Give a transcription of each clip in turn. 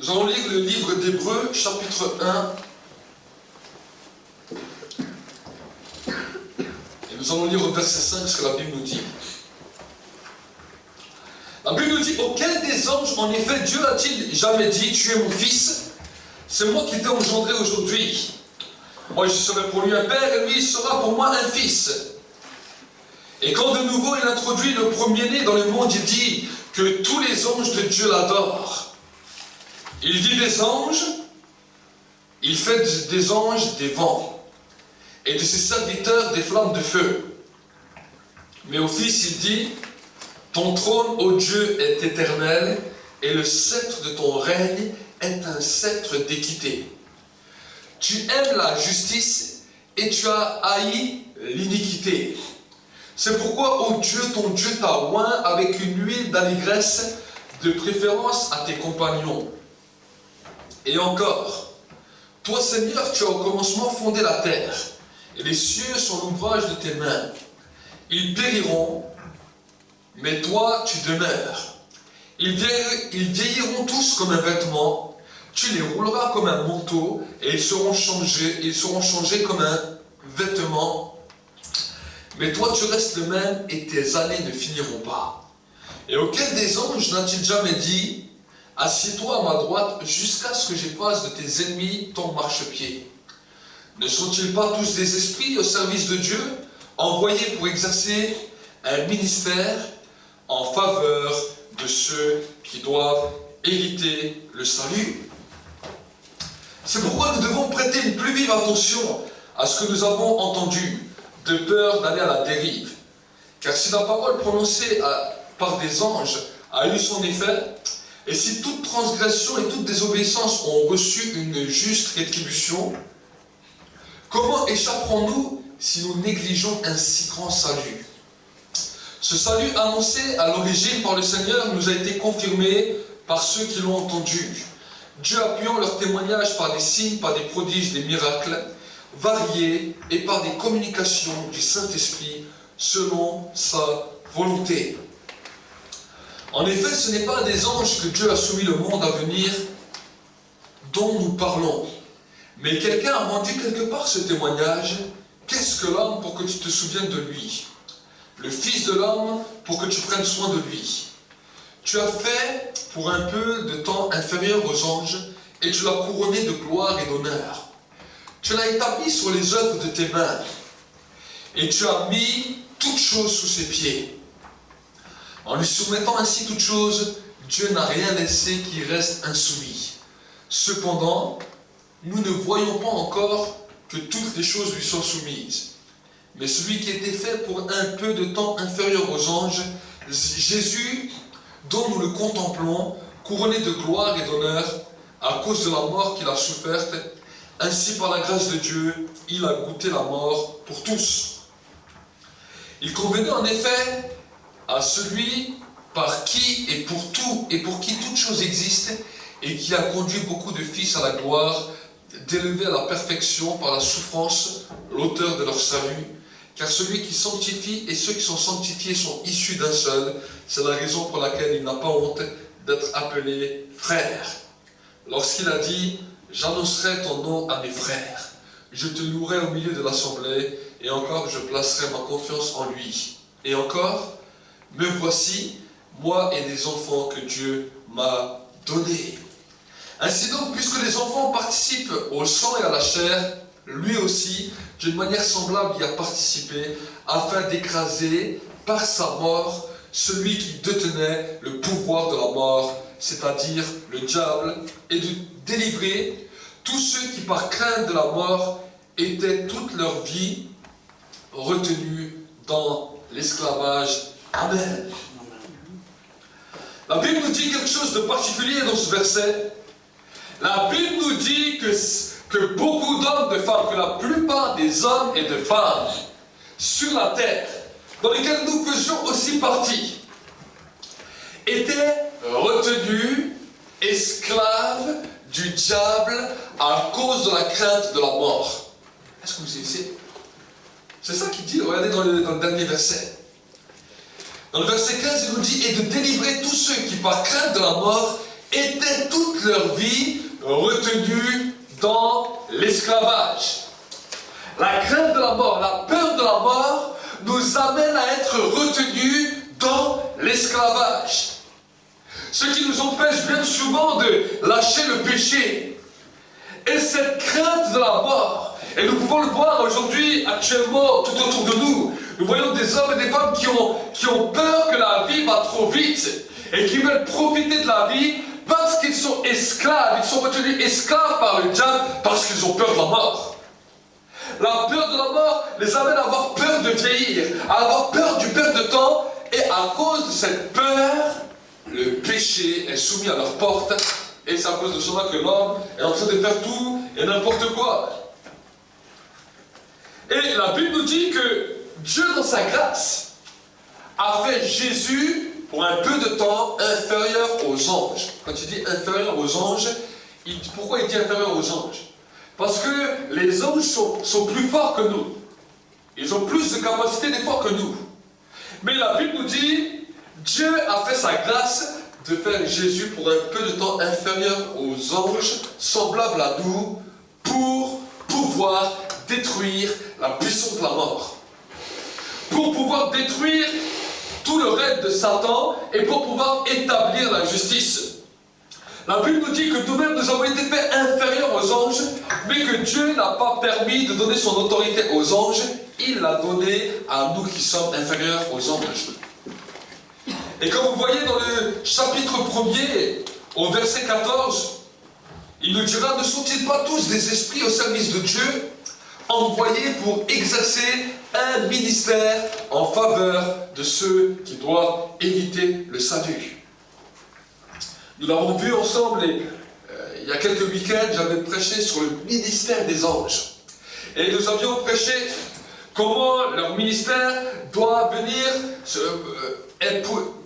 Nous allons lire le livre d'Hébreux, chapitre 1. Et nous allons lire au verset 5 ce que la Bible nous dit. La Bible nous dit, auquel des anges, en effet, Dieu a-t-il jamais dit, tu es mon fils, c'est moi qui t'ai engendré aujourd'hui. Moi, je serai pour lui un père, et lui, il sera pour moi un fils. Et quand de nouveau il introduit le premier-né dans le monde, il dit que tous les anges de Dieu l'adorent. Il dit des anges, il fait des anges des vents, et de ses serviteurs des flammes de feu. Mais au Fils, il dit, ton trône, ô Dieu, est éternel, et le sceptre de ton règne est un sceptre d'équité. Tu aimes la justice, et tu as haï l'iniquité. C'est pourquoi, ô Dieu, ton Dieu t'a oint avec une huile d'allégresse, de préférence à tes compagnons. Et encore, toi Seigneur, tu as au commencement fondé la terre, et les cieux sont l'ouvrage de tes mains. Ils périront, mais toi tu demeures. Ils vieilliront tous comme un vêtement, tu les rouleras comme un manteau, et ils seront changés comme un vêtement. Mais toi tu restes le même, et tes années ne finiront pas. Et auquel des anges n'a-t-il jamais dit, assieds-toi à ma droite jusqu'à ce que j'efface de tes ennemis ton marchepied. Ne sont-ils pas tous des esprits au service de Dieu, envoyés pour exercer un ministère en faveur de ceux qui doivent hériter le salut? C'est pourquoi nous devons prêter une plus vive attention à ce que nous avons entendu, de peur d'aller à la dérive. Car si la parole prononcée par des anges a eu son effet, et si toute transgression et toute désobéissance ont reçu une juste rétribution, comment échapperons-nous si nous négligeons un si grand salut? Ce salut annoncé à l'origine par le Seigneur nous a été confirmé par ceux qui l'ont entendu. Dieu appuyant leur témoignage par des signes, par des prodiges, des miracles variés et par des communications du Saint-Esprit selon sa volonté. En effet, ce n'est pas à des anges que Dieu a soumis le monde à venir dont nous parlons. Mais quelqu'un a rendu quelque part ce témoignage. Qu'est-ce que l'homme pour que tu te souviennes de lui? Le Fils de l'homme pour que tu prennes soin de lui. Tu as fait pour un peu de temps inférieur aux anges et tu l'as couronné de gloire et d'honneur. Tu l'as établi sur les œuvres de tes mains et tu as mis toutes choses sous ses pieds. En lui soumettant ainsi toutes choses, Dieu n'a rien laissé qui reste insoumis. Cependant, nous ne voyons pas encore que toutes les choses lui sont soumises. Mais celui qui était fait pour un peu de temps inférieur aux anges, Jésus, dont nous le contemplons, couronné de gloire et d'honneur, à cause de la mort qu'il a soufferte, ainsi par la grâce de Dieu, il a goûté la mort pour tous. Il convenait en effet à celui par qui et pour qui toute chose existe et qui a conduit beaucoup de fils à la gloire, d'élever à la perfection par la souffrance l'auteur de leur salut, car celui qui sanctifie et ceux qui sont sanctifiés sont issus d'un seul. C'est la raison pour laquelle il n'a pas honte d'être appelé frère. Lorsqu'il a dit « J'annoncerai ton nom à mes frères, je te louerai au milieu de l'assemblée, et encore je placerai ma confiance en lui. Et encore, me voici, moi et les enfants que Dieu m'a donnés. » Ainsi donc, puisque les enfants participent au sang et à la chair, lui aussi, d'une manière semblable, y a participé, afin d'écraser par sa mort celui qui détenait le pouvoir de la mort, c'est-à-dire le diable, et de délivrer tous ceux qui, par crainte de la mort, étaient toute leur vie retenus dans l'esclavage. Amen. La Bible nous dit quelque chose de particulier dans ce verset. La Bible nous dit que beaucoup d'hommes, de femmes, que la plupart des hommes et de femmes sur la terre, dans lesquels nous faisions aussi partie, étaient retenus esclaves du diable à cause de la crainte de la mort. Est-ce que vous saisissez? C'est ça qu'il dit, regardez dans le dernier verset. Dans le verset 15, il nous dit « Et de délivrer tous ceux qui, par crainte de la mort, étaient toute leur vie retenus dans l'esclavage. La crainte de la mort, la peur de la mort nous amène à être retenus dans l'esclavage. Ce qui nous empêche bien souvent de lâcher le péché. Et cette crainte de la mort, et nous pouvons le voir aujourd'hui, actuellement, tout autour de nous, nous voyons des hommes et des femmes qui ont peur que la vie va trop vite et qui veulent profiter de la vie parce qu'ils sont esclaves, ils sont retenus esclaves par le diable parce qu'ils ont peur de la mort. La peur de la mort les amène à avoir peur de vieillir, à avoir peur du perte de temps, et à cause de cette peur, le péché est soumis à leur porte, et c'est à cause de cela que l'homme est en train de faire tout et n'importe quoi. Et la Bible nous dit que Dieu, dans sa grâce, a fait Jésus, pour un peu de temps, inférieur aux anges. Quand il dit inférieur aux anges, pourquoi il dit inférieur aux anges? Parce que les anges sont plus forts que nous. Ils ont plus de capacité d'effort que nous. Mais la Bible nous dit, Dieu a fait sa grâce de faire Jésus pour un peu de temps inférieur aux anges, semblable à nous, pour pouvoir détruire la puissance de la mort. Pour pouvoir détruire tout le règne de Satan et pour pouvoir établir la justice. La Bible nous dit que nous-mêmes nous avons été faits inférieurs aux anges, mais que Dieu n'a pas permis de donner son autorité aux anges, il l'a donné à nous qui sommes inférieurs aux anges. Et comme vous voyez dans le chapitre 1er, au verset 14, il nous dira, ne sont-ils pas tous des esprits au service de Dieu, envoyés pour exercer un ministère en faveur de ceux qui doivent éviter le salut? Nous l'avons vu ensemble, il y a quelques week-ends, j'avais prêché sur le ministère des anges. Et nous avions prêché comment leur ministère doit venir,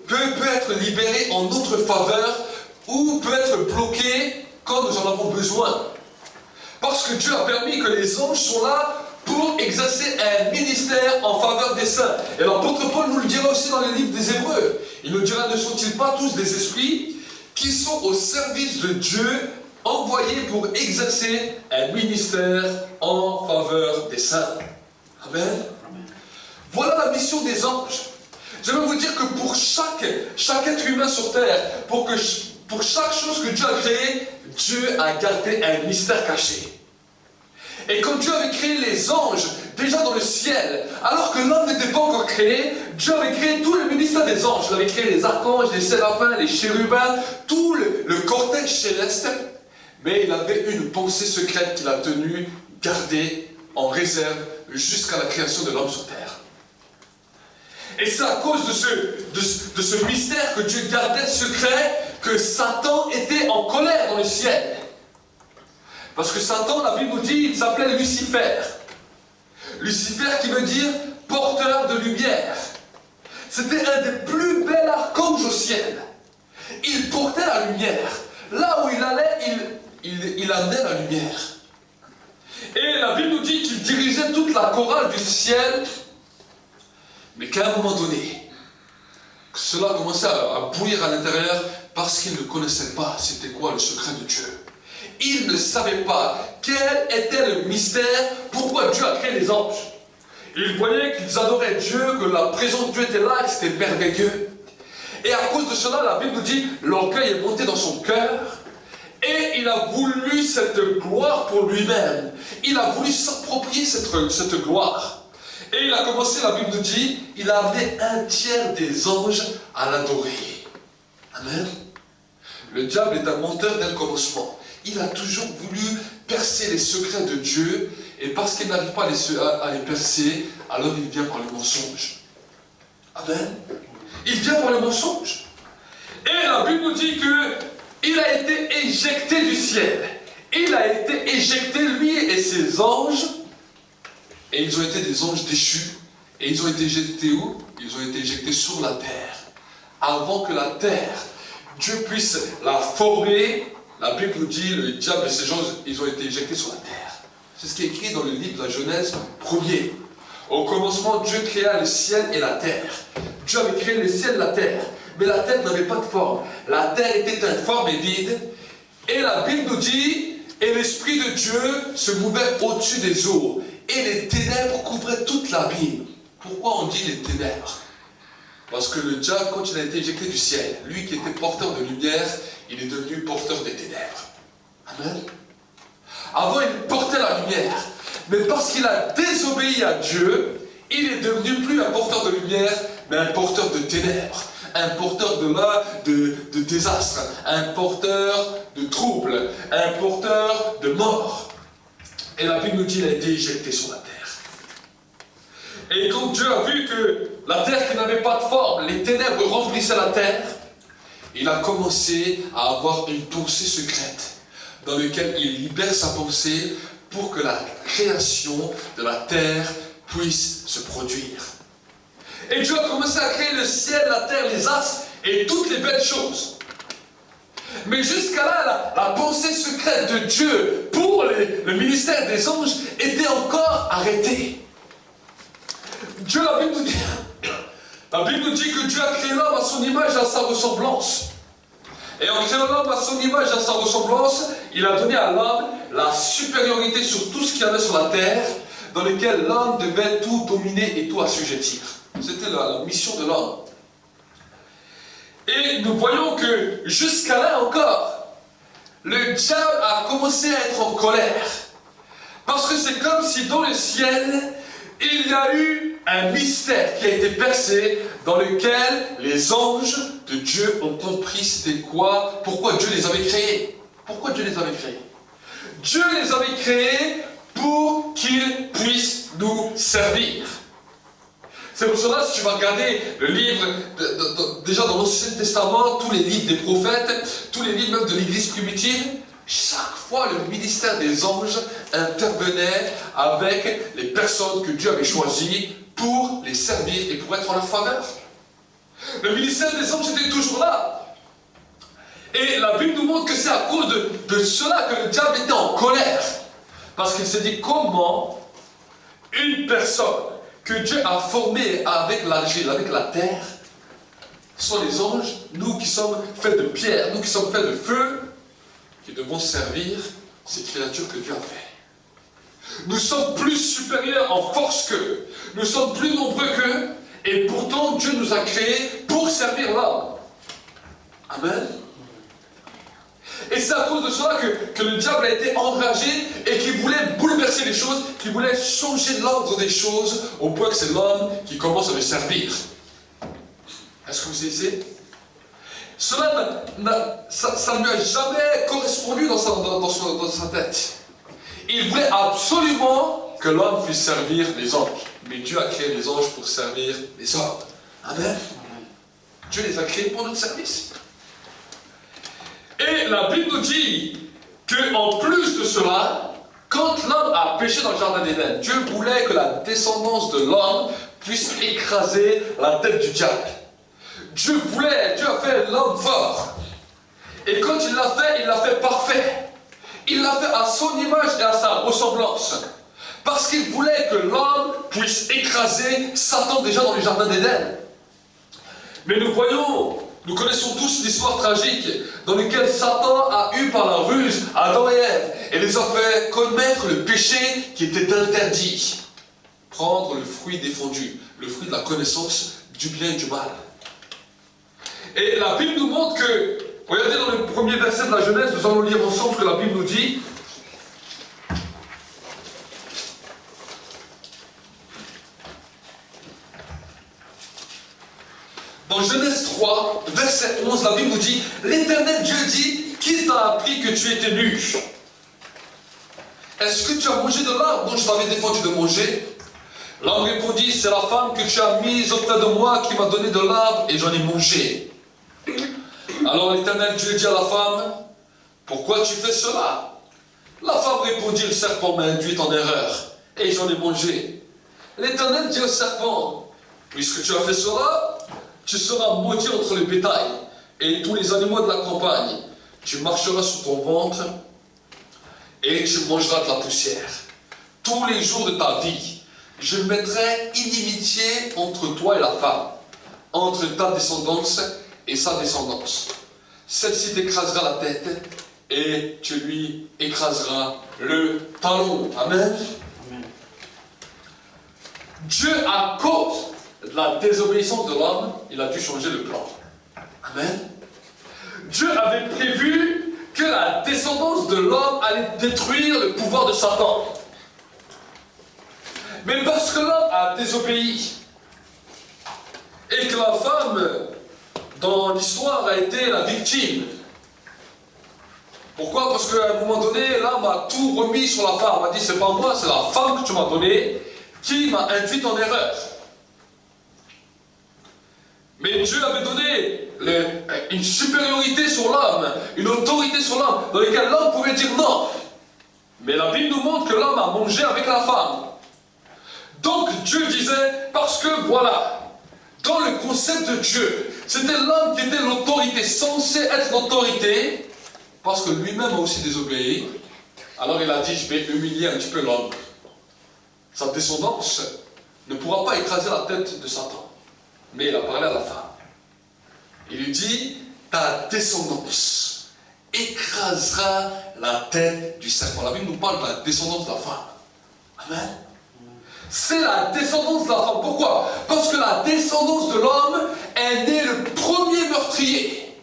peut être libéré en notre faveur ou peut être bloqué quand nous en avons besoin. Parce que Dieu a permis que les anges sont là pour exercer un ministère en faveur des saints. Et l'apôtre Paul nous le dira aussi dans le livre des Hébreux. Il nous dira, ne sont-ils pas tous des esprits qui sont au service de Dieu, envoyés pour exercer un ministère en faveur des saints? Amen. Voilà la mission des anges. Je vais vous dire que pour chaque être humain sur terre, pour chaque chose que Dieu a créée, Dieu a gardé un mystère caché. Et quand Dieu avait créé les anges, déjà dans le ciel, alors que l'homme n'était pas encore créé, Dieu avait créé tout le ministère des anges. Il avait créé les archanges, les séraphins, les chérubins, tout le cortège céleste. Mais il avait une pensée secrète qu'il a tenue, gardée en réserve, jusqu'à la création de l'homme sur terre. Et c'est à cause de ce mystère que Dieu gardait secret que Satan était en colère dans le ciel. Parce que Satan, la Bible nous dit, il s'appelait Lucifer. Lucifer qui veut dire porteur de lumière. C'était un des plus bels archanges au ciel. Il portait la lumière. Là où il allait, il amenait la lumière. Et la Bible nous dit qu'il dirigeait toute la chorale du ciel, mais qu'à un moment donné, cela commençait à bouillir à l'intérieur parce qu'il ne connaissait pas c'était quoi le secret de Dieu. Il ne savait pas quel était le mystère, pourquoi Dieu a créé les anges. Il voyait qu'ils adoraient Dieu, que la présence de Dieu était là, que c'était merveilleux. Et à cause de cela, la Bible nous dit, l'orgueil est monté dans son cœur, et il a voulu cette gloire pour lui-même. Il a voulu s'approprier cette gloire. Et il a commencé, la Bible nous dit, il a amené un tiers des anges à l'adorer. Amen. Le diable est un menteur dès le commencement. Il a toujours voulu percer les secrets de Dieu, et parce qu'il n'arrive pas à les percer, alors il vient par le mensonge. Amen. Il vient par le mensonge. Et la Bible nous dit qu'il a été éjecté du ciel. Il a été éjecté, lui et ses anges, et ils ont été des anges déchus. Et ils ont été éjectés où? Ils ont été éjectés sur la terre. Avant que la terre, Dieu puisse la former, la Bible nous dit, le diable et ses gens, ils ont été éjectés sur la terre. C'est ce qui est écrit dans le livre de la Genèse 1er. Au commencement, Dieu créa le ciel et la terre. Dieu avait créé le ciel et la terre. mais la terre n'avait pas de forme. La terre était informe et vide. Et la Bible nous dit, et l'Esprit de Dieu se mouvait au-dessus des eaux. Et les ténèbres couvraient toute l'abîme. Pourquoi on dit les ténèbres? Parce que le diable, quand il a été éjecté du ciel, lui qui était porteur de lumière, il est devenu porteur des ténèbres. Amen. Avant, il portait la lumière. Mais parce qu'il a désobéi à Dieu, il est devenu plus un porteur de lumière, mais un porteur de ténèbres. Un porteur de désastre. Un porteur de troubles. Un porteur de mort. Et la Bible nous dit qu'il a été éjecté sur la terre. Et quand Dieu a vu que la terre qui n'avait pas de forme, les ténèbres remplissaient la terre, il a commencé à avoir une pensée secrète dans laquelle il libère sa pensée pour que la création de la terre puisse se produire. Et Dieu a commencé à créer le ciel, la terre, les astres et toutes les belles choses. Mais jusqu'à là, la pensée secrète de Dieu pour le ministère des anges était encore arrêtée. Dieu, la Bible nous dit que Dieu a créé l'homme à son image et à sa ressemblance. Et en créant l'homme à son image et à sa ressemblance, il a donné à l'homme la supériorité sur tout ce qu'il y avait sur la terre, dans lequel l'homme devait tout dominer et tout assujettir. C'était la mission de l'homme. Et nous voyons que jusqu'à là encore, le diable a commencé à être en colère. Parce que c'est comme si dans le ciel, il y a eu un mystère qui a été percé dans lequel les anges de Dieu ont compris c'était quoi, pourquoi Dieu les avait créés. Pourquoi Dieu les avait créés? Dieu les avait créés pour qu'ils puissent nous servir. C'est pour cela, si tu vas regarder le livre, déjà dans l'Ancien Testament, tous les livres des prophètes, tous les livres même de l'Église primitive, chaque fois le ministère des anges intervenait avec les personnes que Dieu avait choisies pour les servir et pour être en leur faveur. Le ministère des anges était toujours là. Et la Bible nous montre que c'est à cause de cela que le diable était en colère. Parce qu'il s'est dit comment une personne que Dieu a formée avec l'argile, avec la terre, sont les anges, nous qui sommes faits de pierre, nous qui sommes faits de feu, qui devons servir ces créatures que Dieu a fait. Nous sommes plus supérieurs en force qu'eux, nous sommes plus nombreux qu'eux, et pourtant Dieu nous a créés pour servir l'homme. Amen. Et c'est à cause de cela que le diable a été enragé et qu'il voulait bouleverser les choses, qu'il voulait changer l'ordre des choses au point que c'est l'homme qui commence à le servir. Est-ce que vous savez? Cela ça ne lui a jamais correspondu dans sa tête. Il voulait absolument que l'homme puisse servir les anges. Mais Dieu a créé les anges pour servir les hommes. Amen. Dieu les a créés pour notre service. Et la Bible nous dit qu'en plus de cela, quand l'homme a péché dans le jardin d'Éden, Dieu voulait que la descendance de l'homme puisse écraser la tête du diable. Dieu a fait l'homme fort. Et quand il l'a fait parfait. Il l'a fait à son image et à sa ressemblance. Parce qu'il voulait que l'homme puisse écraser Satan déjà dans le jardin d'Éden. Mais nous connaissons tous l'histoire tragique dans laquelle Satan a eu par la ruse Adam et Ève et les a fait commettre le péché qui était interdit. Prendre le fruit défendu, le fruit de la connaissance du bien et du mal. Et la Bible nous montre que, regardez dans le premier verset de la Genèse, nous allons lire ensemble ce que la Bible nous dit. Dans Genèse 3, verset 11, la Bible nous dit « L'Éternel Dieu dit, qui t'a appris que tu étais nu? Est-ce que tu as mangé de l'arbre dont je t'avais défendu de manger ?» L'homme répondit « C'est la femme que tu as mise auprès de moi qui m'a donné de l'arbre et j'en ai mangé. » Alors l'Éternel Dieu dit à la femme « Pourquoi tu fais cela ?» La femme répondit « Le serpent m'a induit en erreur et j'en ai mangé. » L'Éternel dit au serpent « Puisque tu as fait cela, tu seras maudit entre le bétail et tous les animaux de la campagne. Tu marcheras sur ton ventre et tu mangeras de la poussière. Tous les jours de ta vie, je mettrai inimitié entre toi et la femme, entre ta descendance et sa descendance. Celle-ci t'écrasera la tête et tu lui écraseras le talon. Amen. Amen. Dieu, à cause de la désobéissance de l'homme, il a dû changer le plan. Amen. Dieu avait prévu que la descendance de l'homme allait détruire le pouvoir de Satan. Mais parce que l'homme a désobéi, et que la femme, dans l'histoire, a été la victime. Pourquoi? Parce qu'à un moment donné, l'homme a tout remis sur la femme. Il a dit, c'est pas moi, c'est la femme que tu m'as donnée, qui m'a induit en erreur. Mais Dieu avait donné une supériorité sur l'homme, une autorité sur l'homme, dans laquelle l'homme pouvait dire non. Mais la Bible nous montre que l'homme a mangé avec la femme. Donc Dieu disait, parce que voilà, dans le concept de Dieu, c'était l'homme qui était l'autorité, censé être l'autorité, parce que lui-même a aussi désobéi. Alors il a dit, je vais humilier un petit peu l'homme. Sa descendance ne pourra pas écraser la tête de Satan. Mais il a parlé à la femme. Il lui dit, ta descendance écrasera la tête du serpent. La Bible nous parle de la descendance de la femme. Amen. C'est la descendance de la femme. Pourquoi? Parce que la descendance de l'homme est né le premier meurtrier.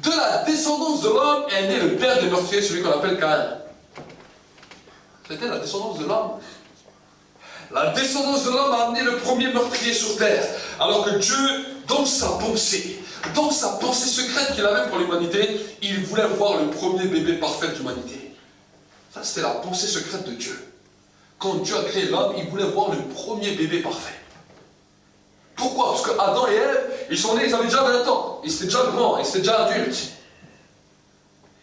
De la descendance de l'homme est né le père des meurtriers, celui qu'on appelle Caïn. C'était la descendance de l'homme. La descendance de l'homme a amené le premier meurtrier sur terre. Alors que Dieu, dans sa pensée secrète qu'il avait pour l'humanité, il voulait voir le premier bébé parfait de l'humanité. Ça, c'était la pensée secrète de Dieu. Quand Dieu a créé l'homme, il voulait voir le premier bébé parfait. Pourquoi? Parce que Adam et Ève, ils sont nés, ils avaient déjà 20 ans. Ils étaient déjà grands, ils étaient déjà adultes.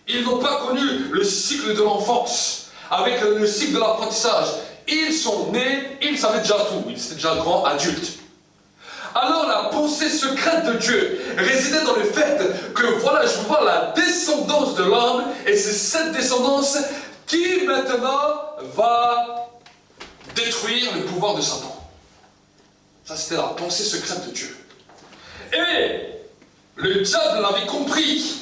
Ils n'ont pas connu le cycle de l'enfance, avec le cycle de l'apprentissage. Ils sont nés, ils savaient déjà tout, ils étaient déjà grands adultes. Alors la pensée secrète de Dieu résidait dans le fait que voilà, je veux voir la descendance de l'homme, et c'est cette descendance qui maintenant va détruire le pouvoir de Satan. Ça, c'était la pensée secrète de Dieu. Et le diable l'avait compris.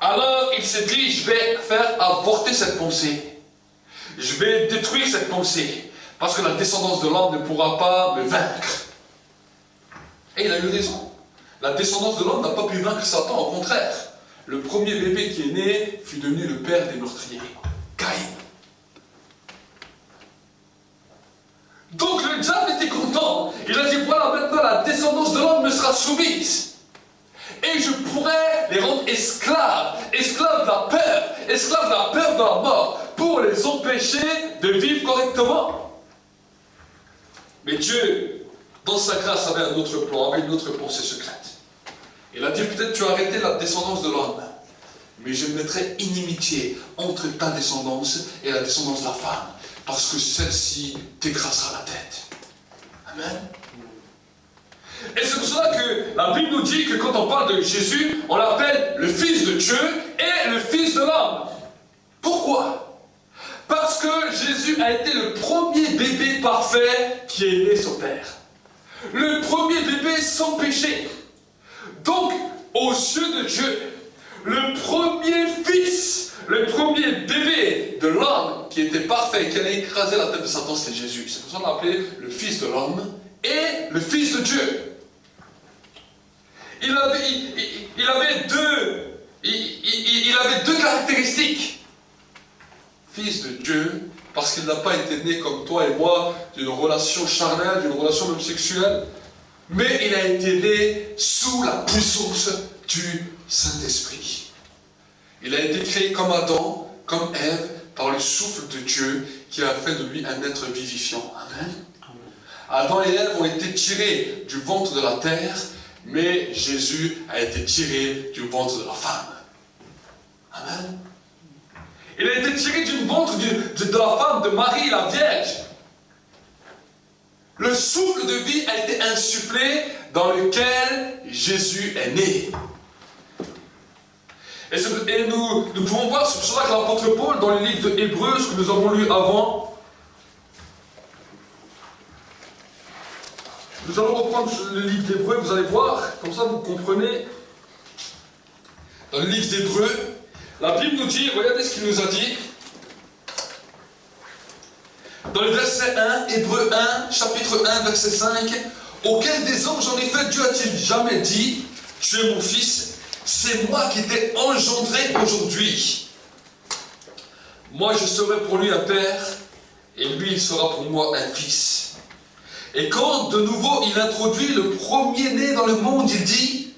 Alors il s'est dit, je vais faire avorter cette pensée. Je vais détruire cette pensée, parce que la descendance de l'homme ne pourra pas me vaincre. Et il a eu raison. La descendance de l'homme n'a pas pu vaincre Satan, au contraire. Le premier bébé qui est né fut devenu le père des meurtriers, Caïn. Donc le diable était content. Il a dit, voilà, maintenant la descendance de l'homme me sera soumise. Et je pourrais les rendre esclaves, esclaves de la peur de la mort, pour les empêcher de vivre correctement. Mais Dieu, dans sa grâce, avait un autre plan, avait une autre pensée secrète. Il a dit, peut-être tu as arrêté la descendance de l'homme, mais je mettrai inimitié entre ta descendance et la descendance de la femme, parce que celle-ci t'écrasera la tête. Amen. Et c'est pour cela que la Bible nous dit que quand on parle de Jésus, on l'appelle le Fils de Dieu et le Fils de l'homme. Pourquoi? Parce que Jésus a été le premier bébé parfait qui est né sur terre. Le premier bébé sans péché. Donc, aux yeux de Dieu, le premier fils, le premier bébé de l'homme qui était parfait, qui allait écraser la tête de Satan, c'était Jésus. C'est pour ça qu'on l'a appelé le Fils de l'homme et le Fils de Dieu. Il avait deux caractéristiques. Fils de Dieu, parce qu'il n'a pas été né comme toi et moi d'une relation charnelle, d'une relation même sexuelle, mais il a été né sous la puissance du Saint-Esprit. Il a été créé comme Adam, comme Ève, par le souffle de Dieu qui a fait de lui un être vivifiant. Amen. Adam et Ève ont été tirés du ventre de la terre, mais Jésus a été tiré du ventre de la femme. Amen. Il a été tiré du ventre de la femme, de Marie, la Vierge. Le souffle de vie a été insufflé dans lequel Jésus est né. Et nous pouvons voir, c'est pour cela que l'apôtre Paul, dans le livre de Hébreux, ce que nous avons lu avant, Nous allons reprendre le livre d'Hébreux, vous allez voir, comme ça vous comprenez. Dans le livre d'Hébreux, la Bible nous dit, regardez ce qu'il nous a dit. Dans le verset 1, Hébreux 1, chapitre 1, verset 5, auquel des anges, en effet, Dieu a-t-il jamais dit, tu es mon fils, c'est moi qui t'ai engendré aujourd'hui. Moi, je serai pour lui un père, et lui, il sera pour moi un fils. Et quand, de nouveau, il introduit le premier-né dans le monde, il dit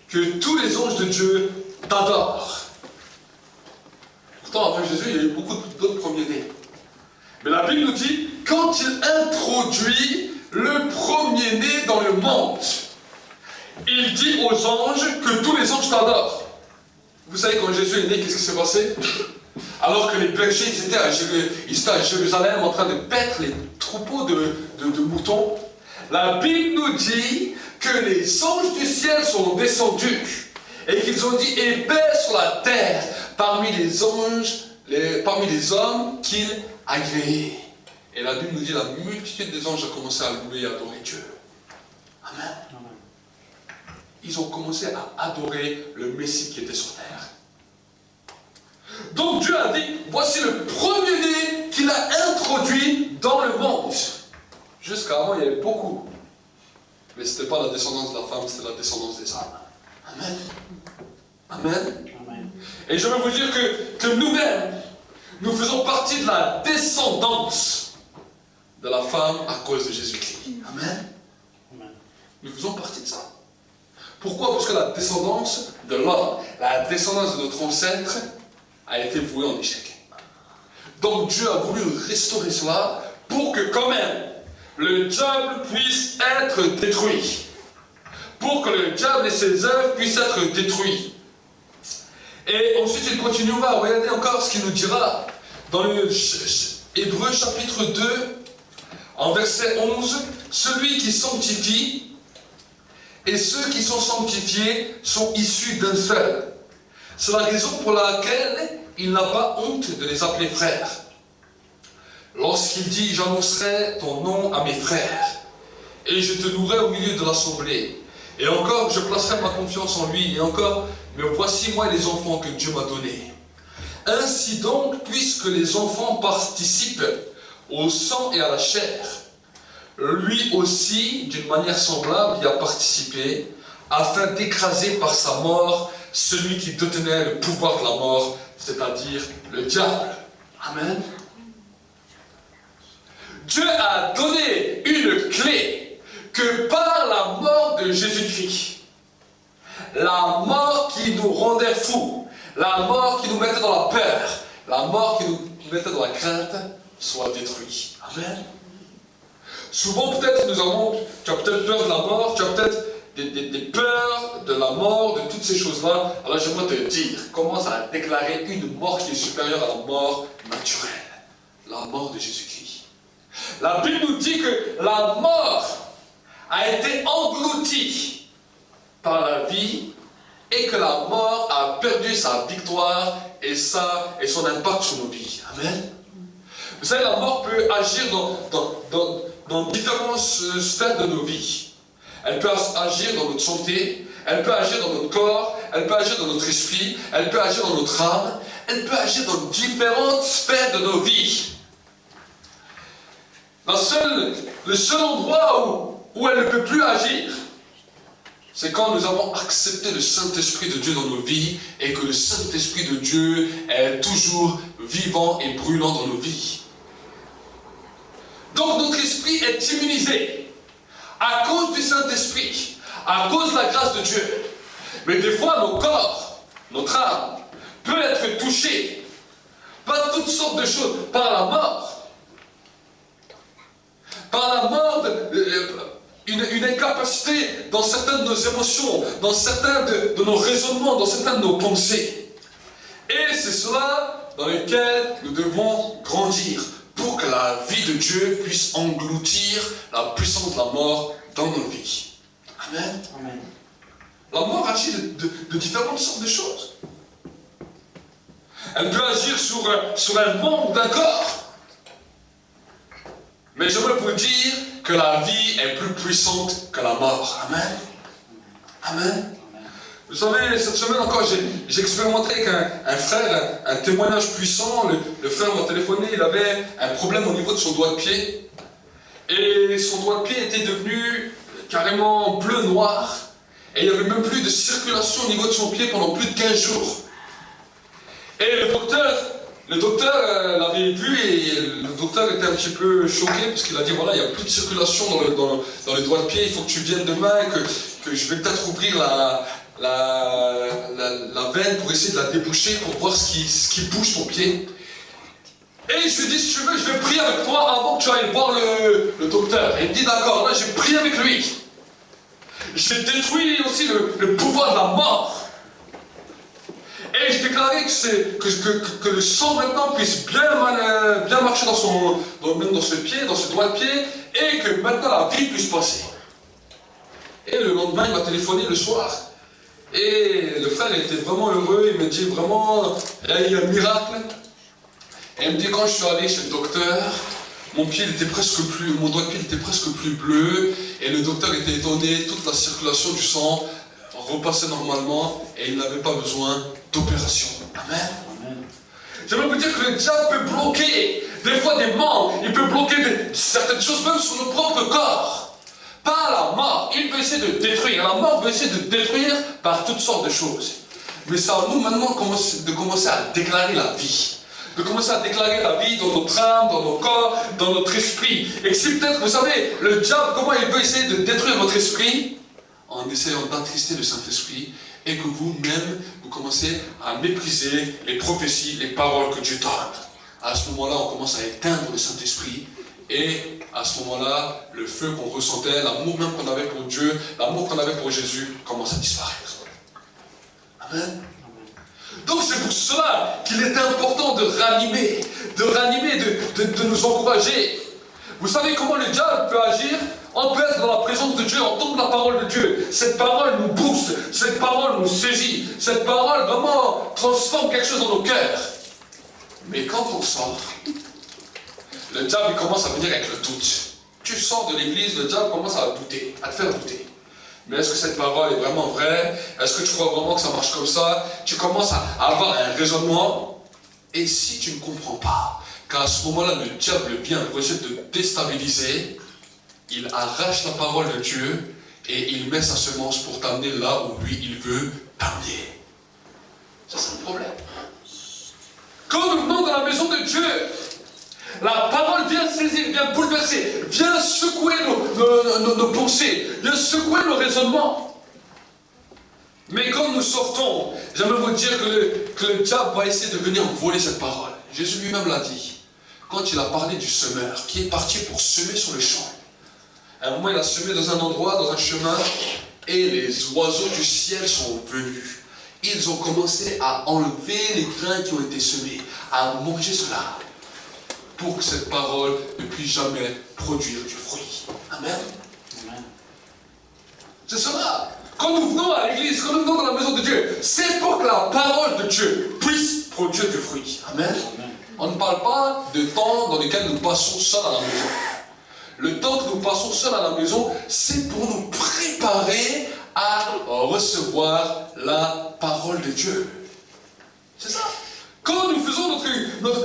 que tous les anges de Dieu t'adorent. Pourtant, après Jésus, il y a eu beaucoup d'autres premiers-nés. Mais la Bible nous dit, quand il introduit le premier-né dans le monde, il dit aux anges que tous les anges t'adorent. Vous savez, quand Jésus est né, qu'est-ce qui s'est passé? Alors que les bergers ils étaient à Jérusalem en train de paître les troupeaux de moutons, la Bible nous dit que les anges du ciel sont descendus et qu'ils ont dit et paix sur la terre parmi les anges, parmi les hommes qu'il a créés. Et la Bible nous dit la multitude des anges a commencé à louer et adorer Dieu. Amen. Ils ont commencé à adorer le Messie qui était sur terre. Donc Dieu a dit, voici le premier-né qu'il a introduit dans le monde. Jusqu'avant, il y avait beaucoup. Mais ce n'était pas la descendance de la femme, c'était la descendance des hommes. Amen. Amen. Amen. Et je veux vous dire que nous-mêmes, nous faisons partie de la descendance de la femme à cause de Jésus-Christ. Amen. Amen. Nous faisons partie de ça. Pourquoi? Parce que la descendance de l'homme, la descendance de notre ancêtre, a été vouée en échec. Donc Dieu a voulu restaurer cela pour que quand même le diable puisse être détruit. Pour que le diable et ses œuvres puissent être détruits. Et ensuite il continuera, regardez encore ce qu'il nous dira dans le Hébreux chapitre 2, en verset 11, celui qui sanctifie et ceux qui sont sanctifiés sont issus d'un seul. C'est la raison pour laquelle il n'a pas honte de les appeler frères. Lorsqu'il dit « J'annoncerai ton nom à mes frères, et je te louerai au milieu de l'assemblée. Et encore, je placerai ma confiance en lui. Et encore, mais voici moi les enfants que Dieu m'a donnés. Ainsi donc, puisque les enfants participent au sang et à la chair, lui aussi, d'une manière semblable, y a participé, afin d'écraser par sa mort celui qui détenait le pouvoir de la mort, c'est-à-dire le diable. Amen. Dieu a donné une clé que par la mort de Jésus-Christ, la mort qui nous rendait fous, la mort qui nous mettait dans la peur, la mort qui nous mettait dans la crainte, soit détruite. Amen. Souvent peut-être tu as peut-être peur de la mort, tu as peut-être des peurs de la mort, de toutes ces choses-là. Alors j'aimerais te dire, commence à déclarer une mort qui est supérieure à la mort naturelle, la mort de Jésus-Christ. La Bible nous dit que la mort a été engloutie par la vie et que la mort a perdu sa victoire et son impact sur nos vies. Amen. Vous savez, la mort peut agir dans différentes sphères de nos vies. Elle peut agir dans notre santé, elle peut agir dans notre corps, elle peut agir dans notre esprit, elle peut agir dans notre âme, elle peut agir dans différentes sphères de nos vies. Le seul endroit où elle ne peut plus agir, c'est quand nous avons accepté le Saint-Esprit de Dieu dans nos vies et que le Saint-Esprit de Dieu est toujours vivant et brûlant dans nos vies. Donc notre esprit est immunisé à cause du Saint-Esprit, à cause de la grâce de Dieu. Mais des fois, nos corps, notre âme, peut être touché par toutes sortes de choses, par la mort. Par la mort, une incapacité dans certaines de nos émotions, dans certains de nos raisonnements, dans certaines de nos pensées. Et c'est cela dans lequel nous devons grandir pour que la vie de Dieu puisse engloutir la puissance de la mort dans nos vies. Amen. Amen. La mort agit de différentes sortes de choses. Elle peut agir sur un membre d'un corps. Mais j'aimerais vous dire que la vie est plus puissante que la mort. Amen. Amen. Vous savez, cette semaine encore, j'ai expérimenté avec un frère, un témoignage puissant. Le frère m'a téléphoné, il avait un problème au niveau de son doigt de pied. Et son doigt de pied était devenu carrément bleu-noir. Et il n'y avait même plus de circulation au niveau de son pied pendant plus de 15 jours. Et le docteur l'avait vu et le docteur était un petit peu choqué parce qu'il a dit voilà, il n'y a plus de circulation dans le doigt de pied, il faut que tu viennes demain, que je vais peut-être ouvrir la veine pour essayer de la déboucher pour voir ce qui bouge ton pied. Et je lui dis si tu veux, je vais prier avec toi avant que tu ailles voir le docteur. Et il me dit d'accord, là j'ai prié avec lui. J'ai détruit aussi le pouvoir de la mort. Et je déclarais que le sang maintenant puisse bien marcher même dans ce pied, dans ce doigt de pied, et que maintenant la vie puisse passer. Et le lendemain, il m'a téléphoné le soir. Et le frère était vraiment heureux, il me dit vraiment, il y a un miracle. Et il me dit quand je suis allé chez le docteur, mon doigt de pied était presque plus bleu, et le docteur était étonné, toute la circulation du sang repassait normalement, et il n'avait pas besoin d'opération. Amen. J'aimerais vous dire que le diable peut bloquer des fois des membres, il peut bloquer certaines choses même sur notre propre corps. Pas la mort, il peut essayer de détruire. La mort peut essayer de détruire par toutes sortes de choses. Mais c'est à nous maintenant de commencer à déclarer la vie. De commencer à déclarer la vie dans notre âme, dans nos corps, dans notre esprit. Et si peut-être, vous savez, le diable, comment il peut essayer de détruire votre esprit? En essayant d'attrister le Saint-Esprit, et que vous-même, vous commencez à mépriser les prophéties, les paroles que Dieu donne. À ce moment-là, on commence à éteindre le Saint-Esprit, et à ce moment-là, le feu qu'on ressentait, l'amour même qu'on avait pour Dieu, l'amour qu'on avait pour Jésus, commence à disparaître. Amen. Donc c'est pour cela qu'il est important de ranimer, de nous encourager. Vous savez comment le diable peut agir? On peut être dans la présence de Dieu, entendre la parole de Dieu. Cette parole nous booste, cette parole nous saisit, cette parole vraiment transforme quelque chose dans nos cœurs. Mais quand on sort, le diable commence à venir avec le doute. Tu sors de l'église, le diable commence à douter, à te faire douter. Mais est-ce que cette parole est vraiment vraie? Est-ce que tu crois vraiment que ça marche comme ça? Tu commences à avoir un raisonnement. Et si tu ne comprends pas qu'à ce moment-là, le diable vient pour essayer de te déstabiliser, il arrache la parole de Dieu et il met sa semence pour t'amener là où lui, il veut t'amener. Ça, c'est le problème. Quand nous venons dans la maison de Dieu, la parole vient saisir, vient bouleverser, vient secouer nos pensées, vient secouer nos raisonnements. Mais quand nous sortons, j'aimerais vous dire que le diable va essayer de venir voler cette parole. Jésus lui-même l'a dit. Quand il a parlé du semeur, qui est parti pour semer sur le champ. À un moment, il a semé dans un endroit, dans un chemin, et les oiseaux du ciel sont venus. Ils ont commencé à enlever les grains qui ont été semés, à manger cela, pour que cette parole ne puisse jamais produire du fruit. Amen. Amen. C'est cela. Quand nous venons à l'église, quand nous venons dans la maison de Dieu, c'est pour que la parole de Dieu puisse produire du fruit. Amen. Amen. On ne parle pas de temps dans lequel nous passons seuls à la maison. Le temps que nous passons seuls à la maison, c'est pour nous préparer à recevoir la parole de Dieu. C'est ça. Quand nous faisons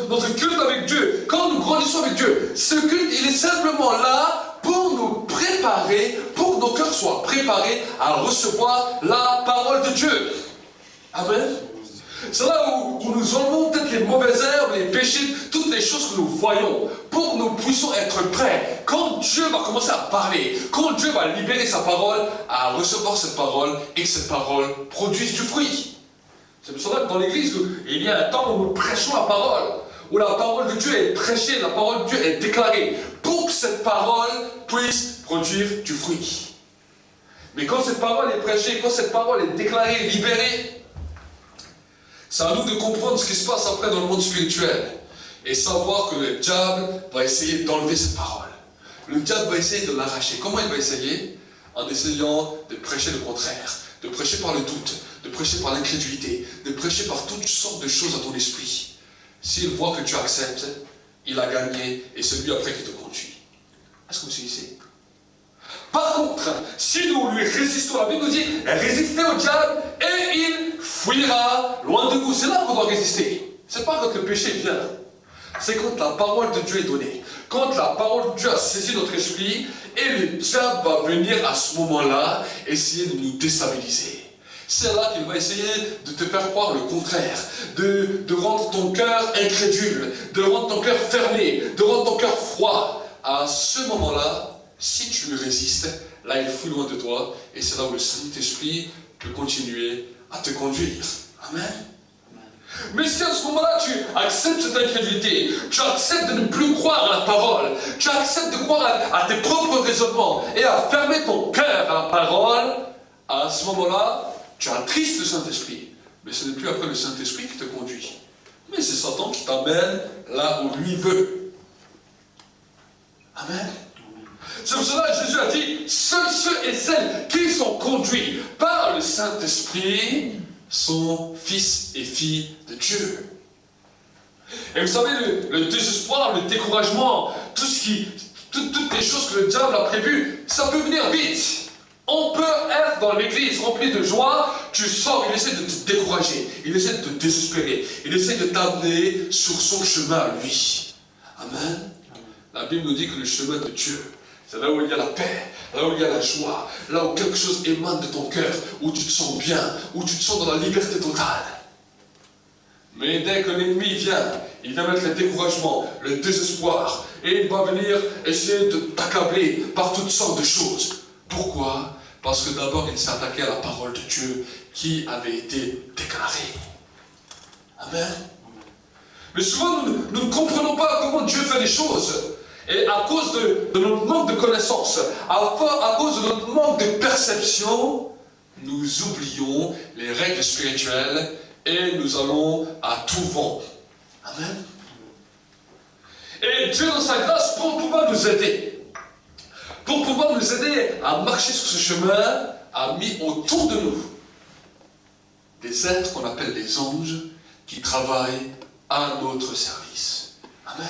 notre culte avec Dieu, quand nous grandissons avec Dieu, ce culte, il est simplement là pour nous préparer, pour que nos cœurs soient préparés à recevoir la parole de Dieu. Amen. C'est là où nous enlevons peut-être les mauvaises herbes, les péchés, toutes les choses que nous voyons, pour que nous puissions être prêts. Quand Dieu va commencer à parler, quand Dieu va libérer sa parole, à recevoir cette parole, et que cette parole produise du fruit. C'est pour cela que dans l'église, il y a un temps où nous prêchons la parole, où la parole de Dieu est prêchée, la parole de Dieu est déclarée, pour que cette parole puisse produire du fruit. Mais quand cette parole est prêchée, quand cette parole est déclarée, libérée, c'est à nous de comprendre ce qui se passe après dans le monde spirituel. Et savoir que le diable va essayer d'enlever cette parole. Le diable va essayer de l'arracher. Comment il va essayer? En essayant de prêcher le contraire. De prêcher par le doute. De prêcher par l'incrédulité. De prêcher par toutes sortes de choses à ton esprit. S'il voit que tu acceptes, il a gagné. Et c'est lui après qui te conduit. Est-ce que vous suivez? Par contre, si nous lui résistons, la Bible nous dit, résistez au diable et il fuira loin de vous. C'est là qu'on doit résister. C'est pas quand le péché vient. C'est quand la parole de Dieu est donnée. Quand la parole de Dieu a saisi notre esprit, et le diable va venir à ce moment-là, essayer de nous déstabiliser. C'est là qu'il va essayer de te faire croire le contraire, de rendre ton cœur incrédule, de rendre ton cœur fermé, de rendre ton cœur froid. À ce moment-là, si tu lui résistes, là il fuit loin de toi, et c'est là où le Saint-Esprit peut continuer à te conduire. Amen. Mais si à ce moment-là tu acceptes cette incrédulité, tu acceptes de ne plus croire à la parole, tu acceptes de croire à tes propres raisonnements et à fermer ton cœur à la parole, à ce moment-là, tu attristes le Saint-Esprit. Mais ce n'est plus après le Saint-Esprit qui te conduit. Mais c'est Satan qui t'amène là où lui veut. Amen. C'est pour cela que Jésus a dit, seuls ceux et celles qui sont conduits par le Saint-Esprit sont fils et filles de Dieu. Et vous savez, le désespoir, le découragement, toutes les choses que le diable a prévues, ça peut venir vite. On peut être dans l'église rempli de joie, tu sors, il essaie de te décourager, il essaie de te désespérer, il essaie de t'amener sur son chemin à lui. Amen. La Bible nous dit que le chemin de Dieu, c'est là où il y a la paix, là où il y a la joie, là où quelque chose émane de ton cœur, où tu te sens bien, où tu te sens dans la liberté totale. Mais dès que l'ennemi vient, il va mettre le découragement, le désespoir, et il va venir essayer de t'accabler par toutes sortes de choses. Pourquoi? Parce que d'abord il s'est attaqué à la parole de Dieu qui avait été déclarée. Amen. Mais souvent nous ne comprenons pas comment Dieu fait les choses. Et à cause de notre manque de connaissance, à cause de notre manque de perception, nous oublions les règles spirituelles et nous allons à tout vent. Amen. Et Dieu dans sa grâce, pour pouvoir nous aider, pour pouvoir nous aider à marcher sur ce chemin, a mis autour de nous des êtres qu'on appelle des anges qui travaillent à notre service. Amen.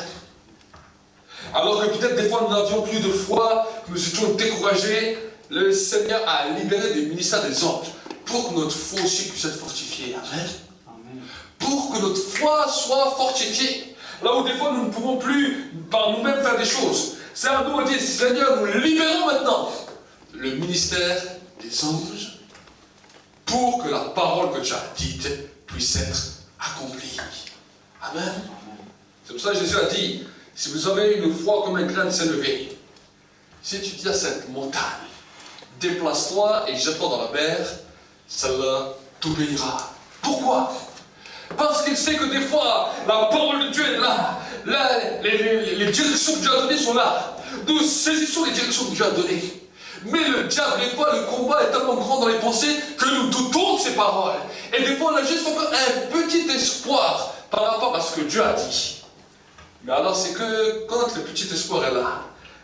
Alors que peut-être des fois nous n'avions plus de foi, nous étions découragés, le Seigneur a libéré des ministères des anges pour que notre foi aussi puisse être fortifiée. Amen. Amen. Pour que notre foi soit fortifiée. Là où des fois nous ne pouvons plus par nous-mêmes faire des choses. C'est à nous de dire, Seigneur, nous libérons maintenant le ministère des anges pour que la parole que tu as dite puisse être accomplie. Amen. C'est pour ça que Jésus a dit, si vous avez une foi comme un grain de sénévé, si tu dis à cette montagne, déplace-toi et jette-toi dans la mer, celle-là t'obéira. Pourquoi? Parce qu'il sait que des fois, la parole de Dieu est là. Les directions que Dieu a données sont là. Nous saisissons les directions que Dieu a données. Mais le diable, des fois, le combat est tellement grand dans les pensées que nous doutons de ces paroles. Et des fois, on a juste encore un petit espoir par rapport à ce que Dieu a dit. Mais alors, c'est que quand le petit espoir est là,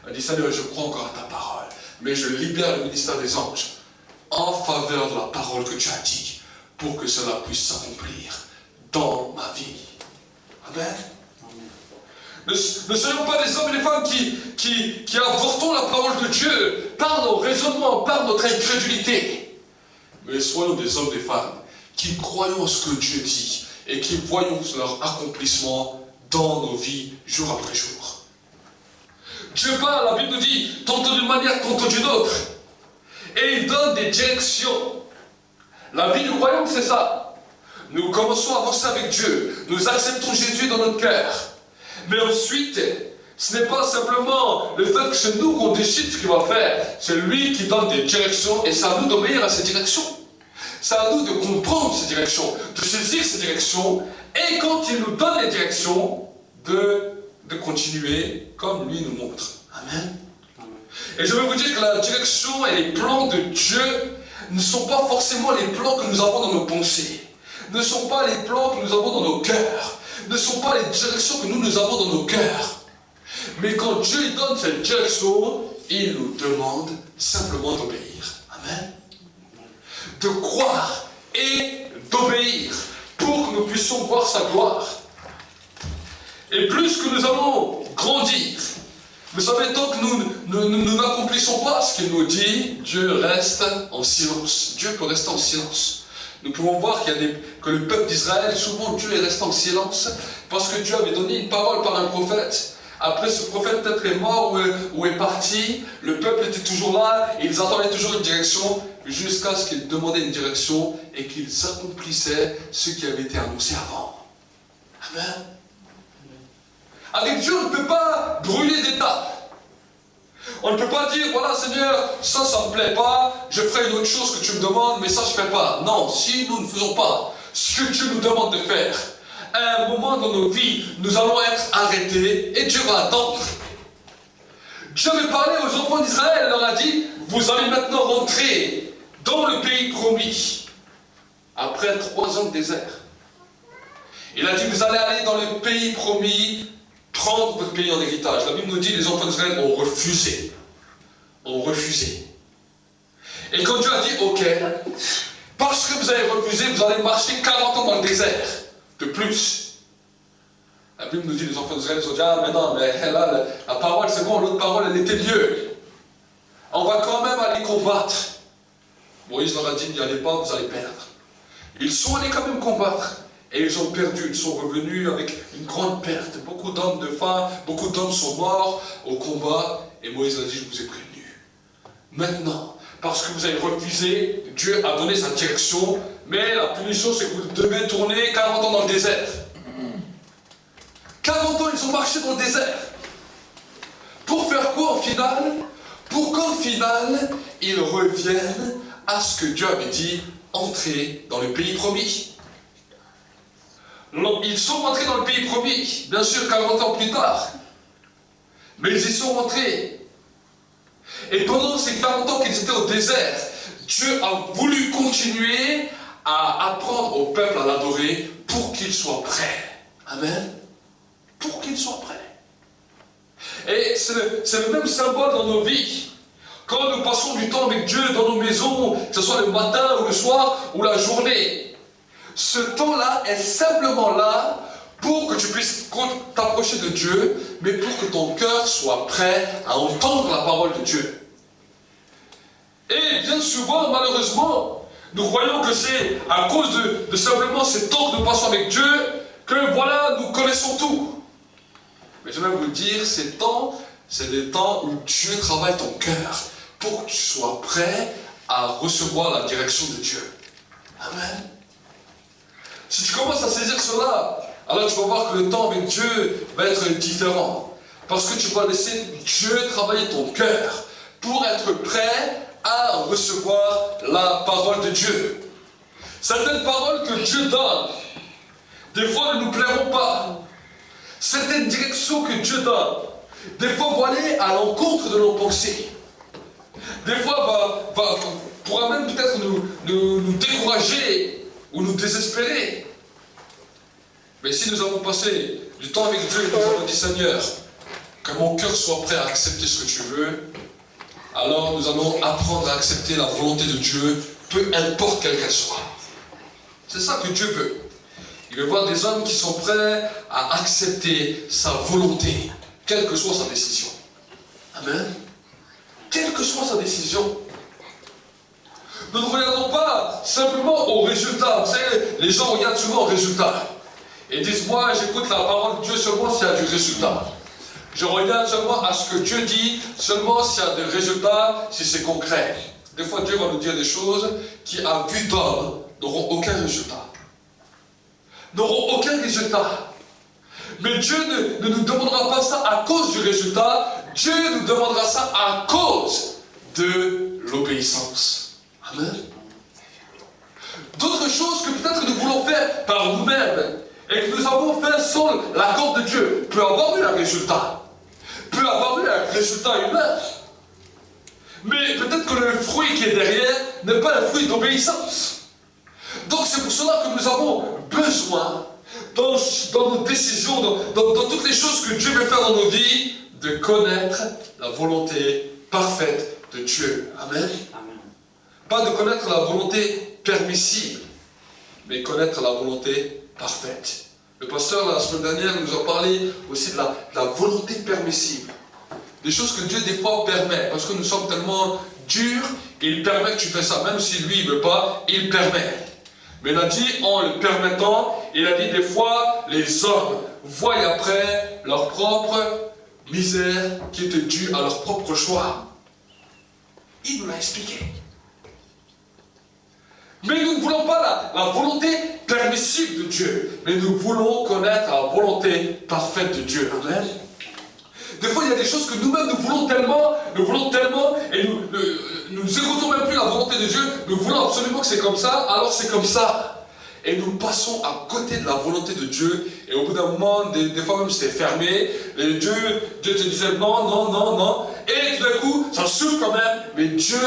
on dit, Seigneur, je crois encore à ta parole, mais je libère le ministère des anges en faveur de la parole que tu as dit, pour que cela puisse s'accomplir dans ma vie. Amen. Ne soyons pas des hommes et des femmes qui avortons la parole de Dieu par nos raisonnements, par notre incrédulité. Mais soyons des hommes et des femmes qui croyons ce que Dieu dit et qui voyons leur accomplissement dans nos vies, jour après jour. Dieu parle, la Bible nous dit, tantôt d'une manière, tantôt d'une autre. Et il donne des directions. La vie du croyant, c'est ça. Nous commençons à avancer avec Dieu. Nous acceptons Jésus dans notre cœur. Mais ensuite, ce n'est pas simplement le fait que c'est nous qu'on décide ce qu'il va faire. C'est lui qui donne des directions et c'est à nous d'obéir à ces directions. C'est à nous de comprendre ces directions, de saisir ces directions. Et quand il nous donne les directions, de continuer comme lui nous montre. Amen. Et je veux vous dire que la direction et les plans de Dieu ne sont pas forcément les plans que nous avons dans nos pensées. Ne sont pas les plans que nous avons dans nos cœurs. Ne sont pas les directions que nous avons dans nos cœurs. Mais quand Dieu donne cette direction, il nous demande simplement d'obéir. Amen. De croire et d'obéir pour que nous puissions voir sa gloire. Et plus que nous allons grandir, Vous savez, tant que nous n'accomplissons pas ce qu'il nous dit, Dieu reste en silence. Dieu peut rester en silence. Nous pouvons voir que le peuple d'Israël, souvent Dieu est resté en silence parce que Dieu avait donné une parole par un prophète. Après, ce prophète peut-être est mort ou est parti, le peuple était toujours là et ils attendaient toujours une direction jusqu'à ce qu'ils demandaient une direction et qu'ils accomplissaient ce qui avait été annoncé avant. Amen. Avec Dieu, on ne peut pas brûler d'étapes. On ne peut pas dire, voilà Seigneur, ça ne me plaît pas, je ferai une autre chose que tu me demandes, mais ça je ne fais pas. Non, si nous ne faisons pas ce que Dieu nous demande de faire, à un moment dans nos vies, nous allons être arrêtés et Dieu va attendre. Dieu avait parlé aux enfants d'Israël, il leur a dit, vous allez maintenant rentrer dans le pays promis, après 3 ans de désert. Il a dit, vous allez aller dans le pays promis, prendre votre pays en héritage. La Bible nous dit, les enfants d'Israël ont refusé. Ont refusé. Et quand Dieu a dit, ok, parce que vous avez refusé, vous allez marcher 40 ans dans le désert, de plus. La Bible nous dit, les enfants d'Israël se sont dit, ah mais non, mais là, la parole c'est bon, l'autre parole elle était mieux. On va quand même aller combattre. Moïse leur a dit, n'y allez pas, vous allez perdre. Ils sont allés quand même combattre. Et ils ont perdu, ils sont revenus avec une grande perte. Beaucoup d'hommes, de femmes, beaucoup d'hommes sont morts au combat. Et Moïse a dit, je vous ai prévenu. Maintenant, parce que vous avez refusé, Dieu a donné sa direction. Mais la punition, c'est que vous devez tourner 40 ans dans le désert. 40 ans, ils ont marché dans le désert. Pour faire quoi au final? Pour qu'au final, ils reviennent à ce que Dieu avait dit, entrer dans le pays promis. Ils sont rentrés dans le pays promis, bien sûr 40 ans plus tard. Mais ils y sont rentrés. Et pendant ces 40 ans qu'ils étaient au désert, Dieu a voulu continuer à apprendre au peuple à l'adorer pour qu'il soit prêt. Amen. Pour qu'il soit prêt. Et c'est le même symbole dans nos vies. Quand nous passons du temps avec Dieu dans nos maisons, que ce soit le matin ou le soir ou la journée, ce temps-là est simplement là pour que tu puisses t'approcher de Dieu, mais pour que ton cœur soit prêt à entendre la parole de Dieu. Et bien souvent, malheureusement, nous croyons que c'est à cause de simplement ces temps que nous passons avec Dieu, que voilà, nous connaissons tout. Mais je vais vous dire, ces temps, c'est des temps où Dieu travaille ton cœur, pour que tu sois prêt à recevoir la direction de Dieu. Amen. Si tu commences à saisir cela, alors tu vas voir que le temps avec Dieu va être différent. Parce que tu vas laisser Dieu travailler ton cœur pour être prêt à recevoir la parole de Dieu. Certaines paroles que Dieu donne, des fois ne nous plairont pas. Certaines directions que Dieu donne, des fois vont aller à l'encontre de nos pensées. Des fois pourra même peut-être nous décourager ou nous désespérer. Mais si nous avons passé du temps avec Dieu et nous avons dit, Seigneur, que mon cœur soit prêt à accepter ce que tu veux, alors nous allons apprendre à accepter la volonté de Dieu, peu importe quelle qu'elle soit. C'est ça que Dieu veut. Il veut voir des hommes qui sont prêts à accepter sa volonté, quelle que soit sa décision. Amen. Quelle que soit sa décision. Nous ne regardons pas simplement au résultat. Vous savez, les gens regardent souvent au résultat. Et disent, moi j'écoute la parole de Dieu seulement s'il y a du résultat. Je regarde seulement à ce que Dieu dit, seulement s'il y a des résultats, si c'est concret. Des fois Dieu va nous dire des choses qui à vue d'homme n'auront aucun résultat. N'auront aucun résultat. Mais Dieu ne nous demandera pas ça à cause du résultat, Dieu nous demandera ça à cause de l'obéissance. Amen. D'autres choses que peut-être nous voulons faire par nous-mêmes et que nous avons fait sans l'accord de Dieu peut avoir eu un résultat. Peut avoir eu un résultat humain. Mais peut-être que le fruit qui est derrière n'est pas un fruit d'obéissance. Donc c'est pour cela que nous avons besoin, dans nos décisions, dans toutes les choses que Dieu veut faire dans nos vies, de connaître la volonté parfaite de Dieu. Amen. Amen. Pas de connaître la volonté permissible, mais connaître la volonté parfaite. Le pasteur, la semaine dernière, nous a parlé aussi de la volonté permissible. des choses que Dieu des fois permet, parce que nous sommes tellement durs, il permet que tu fais ça, même si lui il ne veut pas, il permet. Mais il a dit, en le permettant, il a dit des fois, les hommes voient après leur propre misère qui était due à leur propre choix. Il nous l'a expliqué. Mais nous ne voulons pas la volonté permissive de Dieu, mais nous voulons connaître la volonté parfaite de Dieu. Amen. Des fois, il y a des choses que nous-mêmes, nous voulons tellement, et nous écoutons même plus la volonté de Dieu, nous voulons absolument que c'est comme ça, alors c'est comme ça. Et nous passons à côté de la volonté de Dieu, et au bout d'un moment, des fois même c'était fermé, et Dieu te disait non, non, non, non, et tout d'un coup, ça s'ouvre quand même, mais Dieu,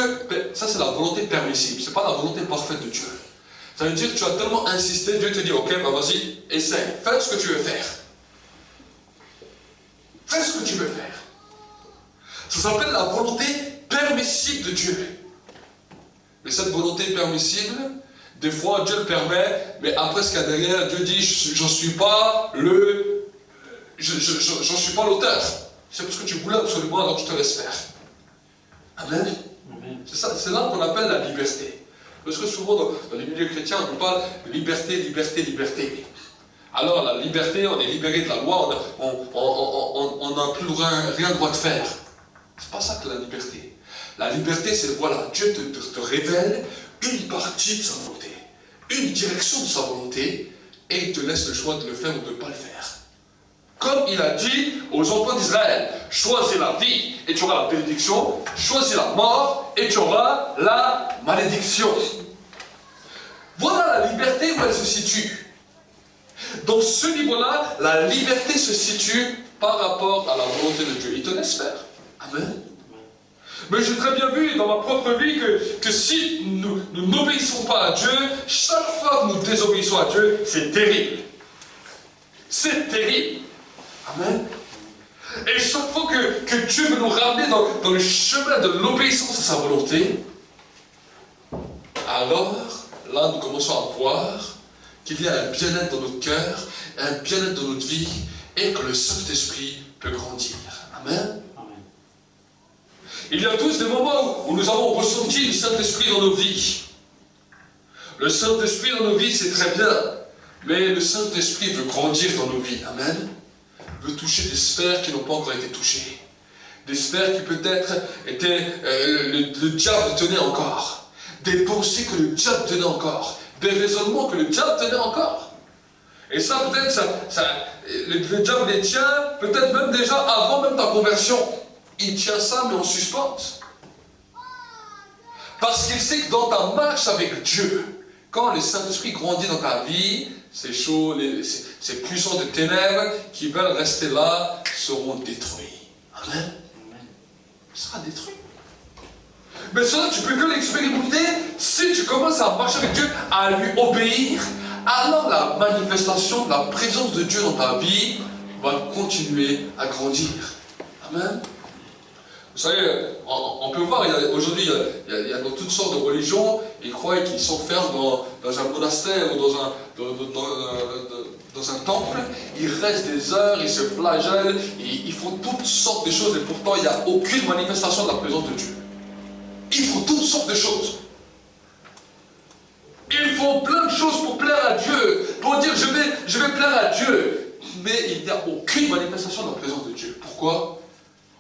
ça c'est la volonté permissible, c'est pas la volonté parfaite de Dieu. Ça veut dire que tu as tellement insisté, Dieu te dit, ok, bah vas-y, essaie, fais ce que tu veux faire. Fais ce que tu veux faire. Ça s'appelle la volonté permissible de Dieu. Mais cette volonté permissible, des fois Dieu le permet, mais après ce qu'il y a derrière, Dieu dit, j'en suis pas j'en suis pas l'auteur. C'est parce que tu voulais absolument, alors je te laisse faire. Amen. C'est là qu'on appelle la liberté. Parce que souvent dans les milieux chrétiens, on nous parle de liberté, liberté, liberté. Alors la liberté, on est libéré de la loi, on n'a plus rien le droit de faire. C'est pas ça que la liberté. La liberté, c'est voilà, Dieu te révèle une partie de sa volonté, une direction de sa volonté, et il te laisse le choix de le faire ou de ne pas le faire. Comme il a dit aux enfants d'Israël, choisis la vie et tu auras la bénédiction, choisis la mort et tu auras la malédiction. Voilà la liberté où elle se situe. Dans ce niveau-là, la liberté se situe par rapport à la volonté de Dieu. Il te laisse faire. Amen. Mais j'ai très bien vu dans ma propre vie que si nous n'obéissons pas à Dieu, chaque fois que nous désobéissons à Dieu, c'est terrible. C'est terrible. Amen. Et chaque fois que Dieu veut nous ramener dans le chemin de l'obéissance à sa volonté, alors, là, nous commençons à voir qu'il y a un bien-être dans notre cœur, un bien-être dans notre vie, et que le Saint-Esprit peut grandir. Amen. Il y a tous des moments où nous avons ressenti le Saint-Esprit dans nos vies. Le Saint-Esprit dans nos vies, c'est très bien, mais le Saint-Esprit veut grandir dans nos vies. Amen. Veut toucher des sphères qui n'ont pas encore été touchées. Des sphères qui peut-être étaient, le diable tenait encore. Des pensées que le diable tenait encore. Des raisonnements que le diable tenait encore. Et ça, peut-être, le diable les tient, peut-être même déjà avant même ta conversion. Il tient ça, mais en suspens. Parce qu'il sait que dans ta marche avec Dieu, quand le Saint-Esprit grandit dans ta vie, ces choses, ces puissants de ténèbres qui veulent rester là seront détruits. Amen. Ce sera détruit. Mais ça, tu peux que l'expérimenter si tu commences à marcher avec Dieu, à lui obéir. Alors la manifestation de la présence de Dieu dans ta vie va continuer à grandir. Amen. Vous savez, on peut voir, aujourd'hui, il y a dans toutes sortes de religions, ils croient qu'ils s'enferment dans un monastère ou dans un temple, ils restent des heures, ils se flagellent, ils font toutes sortes de choses, et pourtant il n'y a aucune manifestation de la présence de Dieu. Ils font toutes sortes de choses. Ils font plein de choses pour plaire à Dieu, pour dire je vais plaire à Dieu, mais il n'y a aucune manifestation de la présence de Dieu. Pourquoi?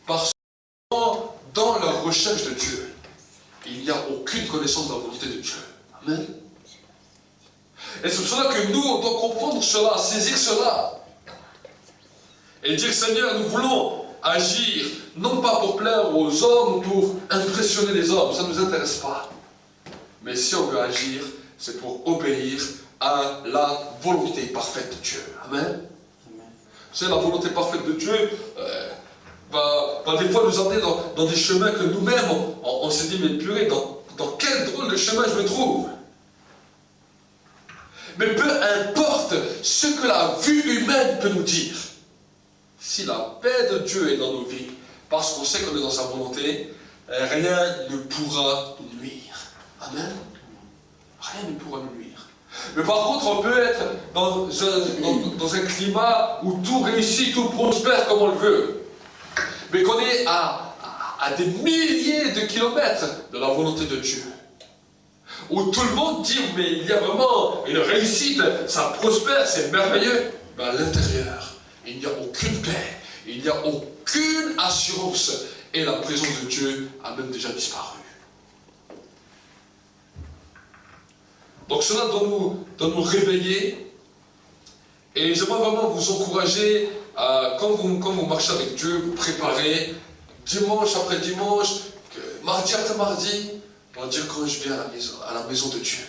Parce que dans leur recherche de Dieu, il n'y a aucune connaissance de la volonté de Dieu. Amen. Et c'est pour cela que nous, on doit comprendre cela, saisir cela. Et dire, Seigneur, nous voulons agir, non pas pour plaire aux hommes ou pour impressionner les hommes, ça ne nous intéresse pas. Mais si on veut agir, c'est pour obéir à la volonté parfaite de Dieu. Amen. C'est la volonté parfaite de Dieu. Va des fois nous emmener dans des chemins que nous-mêmes, on se dit, mais purée, dans quel drôle de chemin je me trouve? Mais peu importe ce que la vue humaine peut nous dire, si la paix de Dieu est dans nos vies, parce qu'on sait qu'on est dans sa volonté, rien ne pourra nous nuire. Amen. Rien ne pourra nous nuire. Mais par contre, on peut être dans un climat où tout réussit, tout prospère comme on le veut. mais qu'on est à des milliers de kilomètres de la volonté de Dieu. Où tout le monde dit, mais il y a vraiment une réussite, ça prospère, c'est merveilleux. Mais à l'intérieur, il n'y a aucune paix, il n'y a aucune assurance. Et la présence de Dieu a même déjà disparu. Donc cela doit nous réveiller. Et j'aimerais vraiment vous encourager, quand vous marchez avec Dieu, vous préparez, dimanche après dimanche, mardi après mardi, pour dire quand je viens à la maison de Dieu,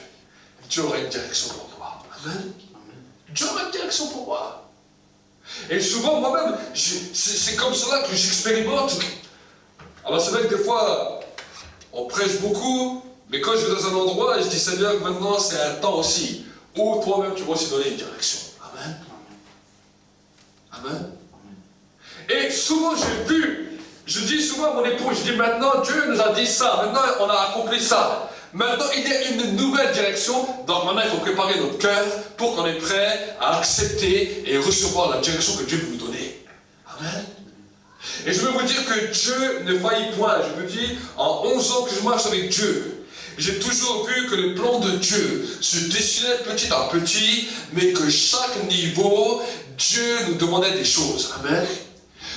Dieu aura une direction pour moi. Amen. Dieu aura une direction pour moi. Et souvent, moi-même, c'est comme cela que j'expérimente. Alors c'est vrai que des fois, on prêche beaucoup, mais quand je vais dans un endroit, je dis Seigneur, maintenant c'est un temps aussi, où toi-même tu vas aussi donner une direction. Amen. Amen. Et souvent j'ai vu, je dis souvent à mon époux, je dis maintenant Dieu nous a dit ça, maintenant on a accompli ça. Maintenant il y a une nouvelle direction, donc maintenant il faut préparer notre cœur pour qu'on est prêt à accepter et recevoir la direction que Dieu veut nous donner. Amen. Et je veux vous dire que Dieu ne faillit point. Je vous dis, en 11 ans que je marche avec Dieu, j'ai toujours vu que le plan de Dieu se dessinait petit à petit, mais que chaque niveau, Dieu nous demandait des choses. Amen.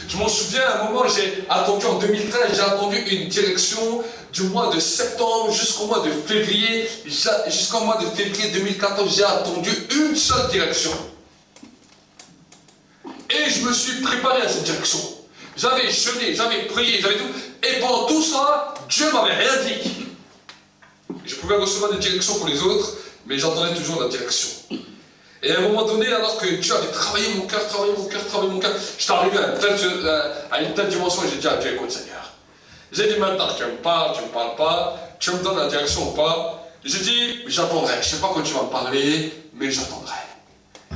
Je m'en souviens, à un moment, j'ai attendu en 2013, j'ai attendu une direction du mois de septembre jusqu'au mois de février. Jusqu'au mois de février 2014, j'ai attendu une seule direction. Et je me suis préparé à cette direction. J'avais jeûné, j'avais prié, j'avais tout. Et pendant tout ça, Dieu ne m'avait rien dit. Je pouvais recevoir des directions pour les autres, mais j'entendais toujours la direction. Et à un moment donné, alors que Dieu avait travaillé mon cœur, j'étais arrivé à une telle dimension et j'ai dit à Dieu, écoute Seigneur, j'ai dit maintenant, tu me parles pas, tu me donnes la direction ou pas. J'ai dit, j'attendrai, je ne sais pas quand tu vas me parler, mais j'attendrai.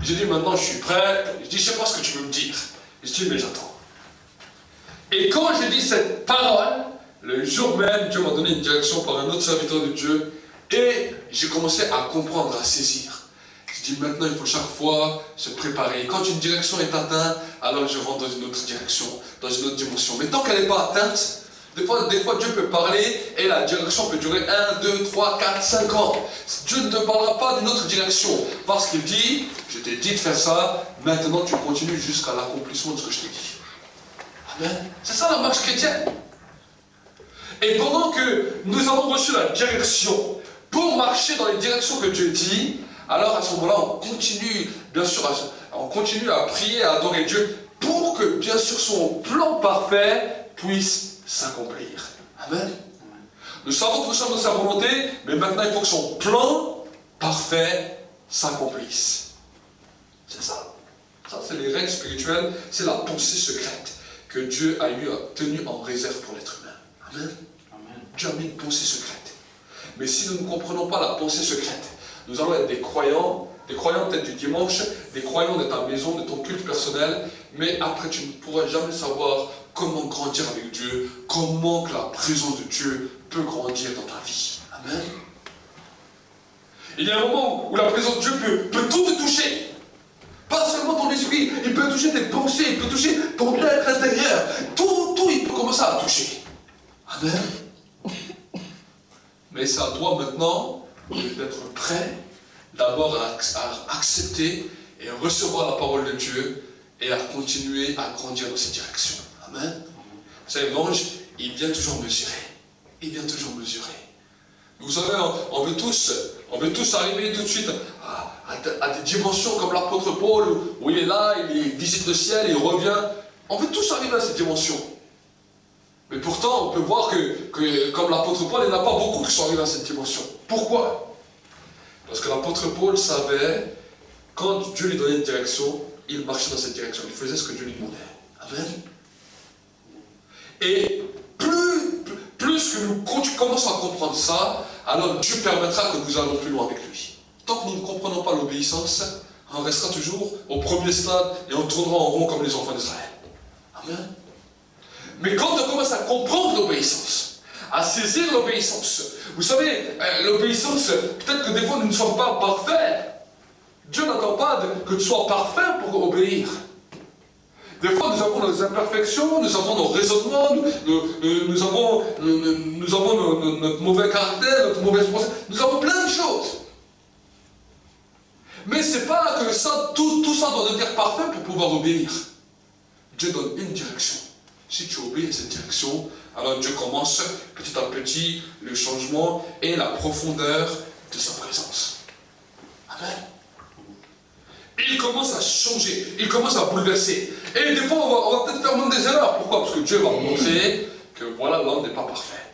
J'ai dit, maintenant je suis prêt, je dis, je ne sais pas ce que tu veux me dire. Je dis, mais j'attends. Et quand j'ai dit cette parole, le jour même, Dieu m'a donné une direction par un autre serviteur de Dieu, et j'ai commencé à comprendre, à saisir. Je dis maintenant il faut chaque fois se préparer. Quand une direction est atteinte, alors je rentre dans une autre direction, dans une autre dimension. Mais tant qu'elle n'est pas atteinte, des fois Dieu peut parler et la direction peut durer 1, 2, 3, 4, 5 ans. Dieu ne te parlera pas d'une autre direction. Parce qu'il dit, je t'ai dit de faire ça, maintenant tu continues jusqu'à l'accomplissement de ce que je t'ai dit. Amen. C'est ça la marche chrétienne. Et pendant que nous avons reçu la direction pour marcher dans les directions que Dieu dit, alors à ce moment-là, on continue, bien sûr, on continue à prier, à adorer Dieu pour que, bien sûr, son plan parfait puisse s'accomplir. Amen. Nous savons que nous sommes dans sa volonté, mais maintenant il faut que son plan parfait s'accomplisse. C'est ça. Ça, c'est les règles spirituelles, c'est la pensée secrète que Dieu a tenue en réserve pour l'être humain. Amen. Amen. Dieu a mis une pensée secrète. Mais si nous ne comprenons pas la pensée secrète, nous allons être des croyants peut-être du dimanche, des croyants de ta maison, de ton culte personnel, mais après tu ne pourras jamais savoir comment grandir avec Dieu, comment que la présence de Dieu peut grandir dans ta vie. Amen. Il y a un moment où la présence de Dieu peut tout te toucher. Pas seulement ton esprit, il peut toucher tes pensées, il peut toucher ton être intérieur. Tout, il peut commencer à toucher. Amen. Mais c'est à toi maintenant d'être prêt d'abord à accepter et recevoir la parole de Dieu et à continuer à grandir dans cette direction. Amen. Vous savez, l'ange, il vient toujours mesurer. Il vient toujours mesurer. Vous savez, on veut tous arriver tout de suite à des dimensions comme l'apôtre Paul, où il est là, il visite le ciel, il revient. On veut tous arriver à cette dimension. Mais pourtant, on peut voir que comme l'apôtre Paul, il n'y en a pas beaucoup qui sont arrivés à cette dimension. Pourquoi? Parce que l'apôtre Paul savait, quand Dieu lui donnait une direction, il marchait dans cette direction. Il faisait ce que Dieu lui demandait. Amen. Et plus que nous commençons à comprendre ça, alors Dieu permettra que nous allons plus loin avec lui. Tant que nous ne comprenons pas l'obéissance, on restera toujours au premier stade et on tournera en rond comme les enfants d'Israël. Amen. Mais quand on commence à comprendre l'obéissance, à saisir l'obéissance, vous savez, l'obéissance, peut-être que des fois nous ne sommes pas parfaits. Dieu n'attend pas que tu sois parfait pour obéir. Des fois, nous avons nos imperfections, nous avons nos raisonnements, nous avons notre mauvais caractère, notre mauvaise pensée, nous avons plein de choses. Mais c'est pas que ça, tout ça doit devenir parfait pour pouvoir obéir. Dieu donne une direction. Si tu obéis à cette direction, alors Dieu commence petit à petit le changement et la profondeur de sa présence. Amen. Il commence à changer, il commence à bouleverser. Et des fois, on va peut-être faire même des erreurs. Pourquoi? Parce que Dieu va montrer que voilà, l'homme n'est pas parfait.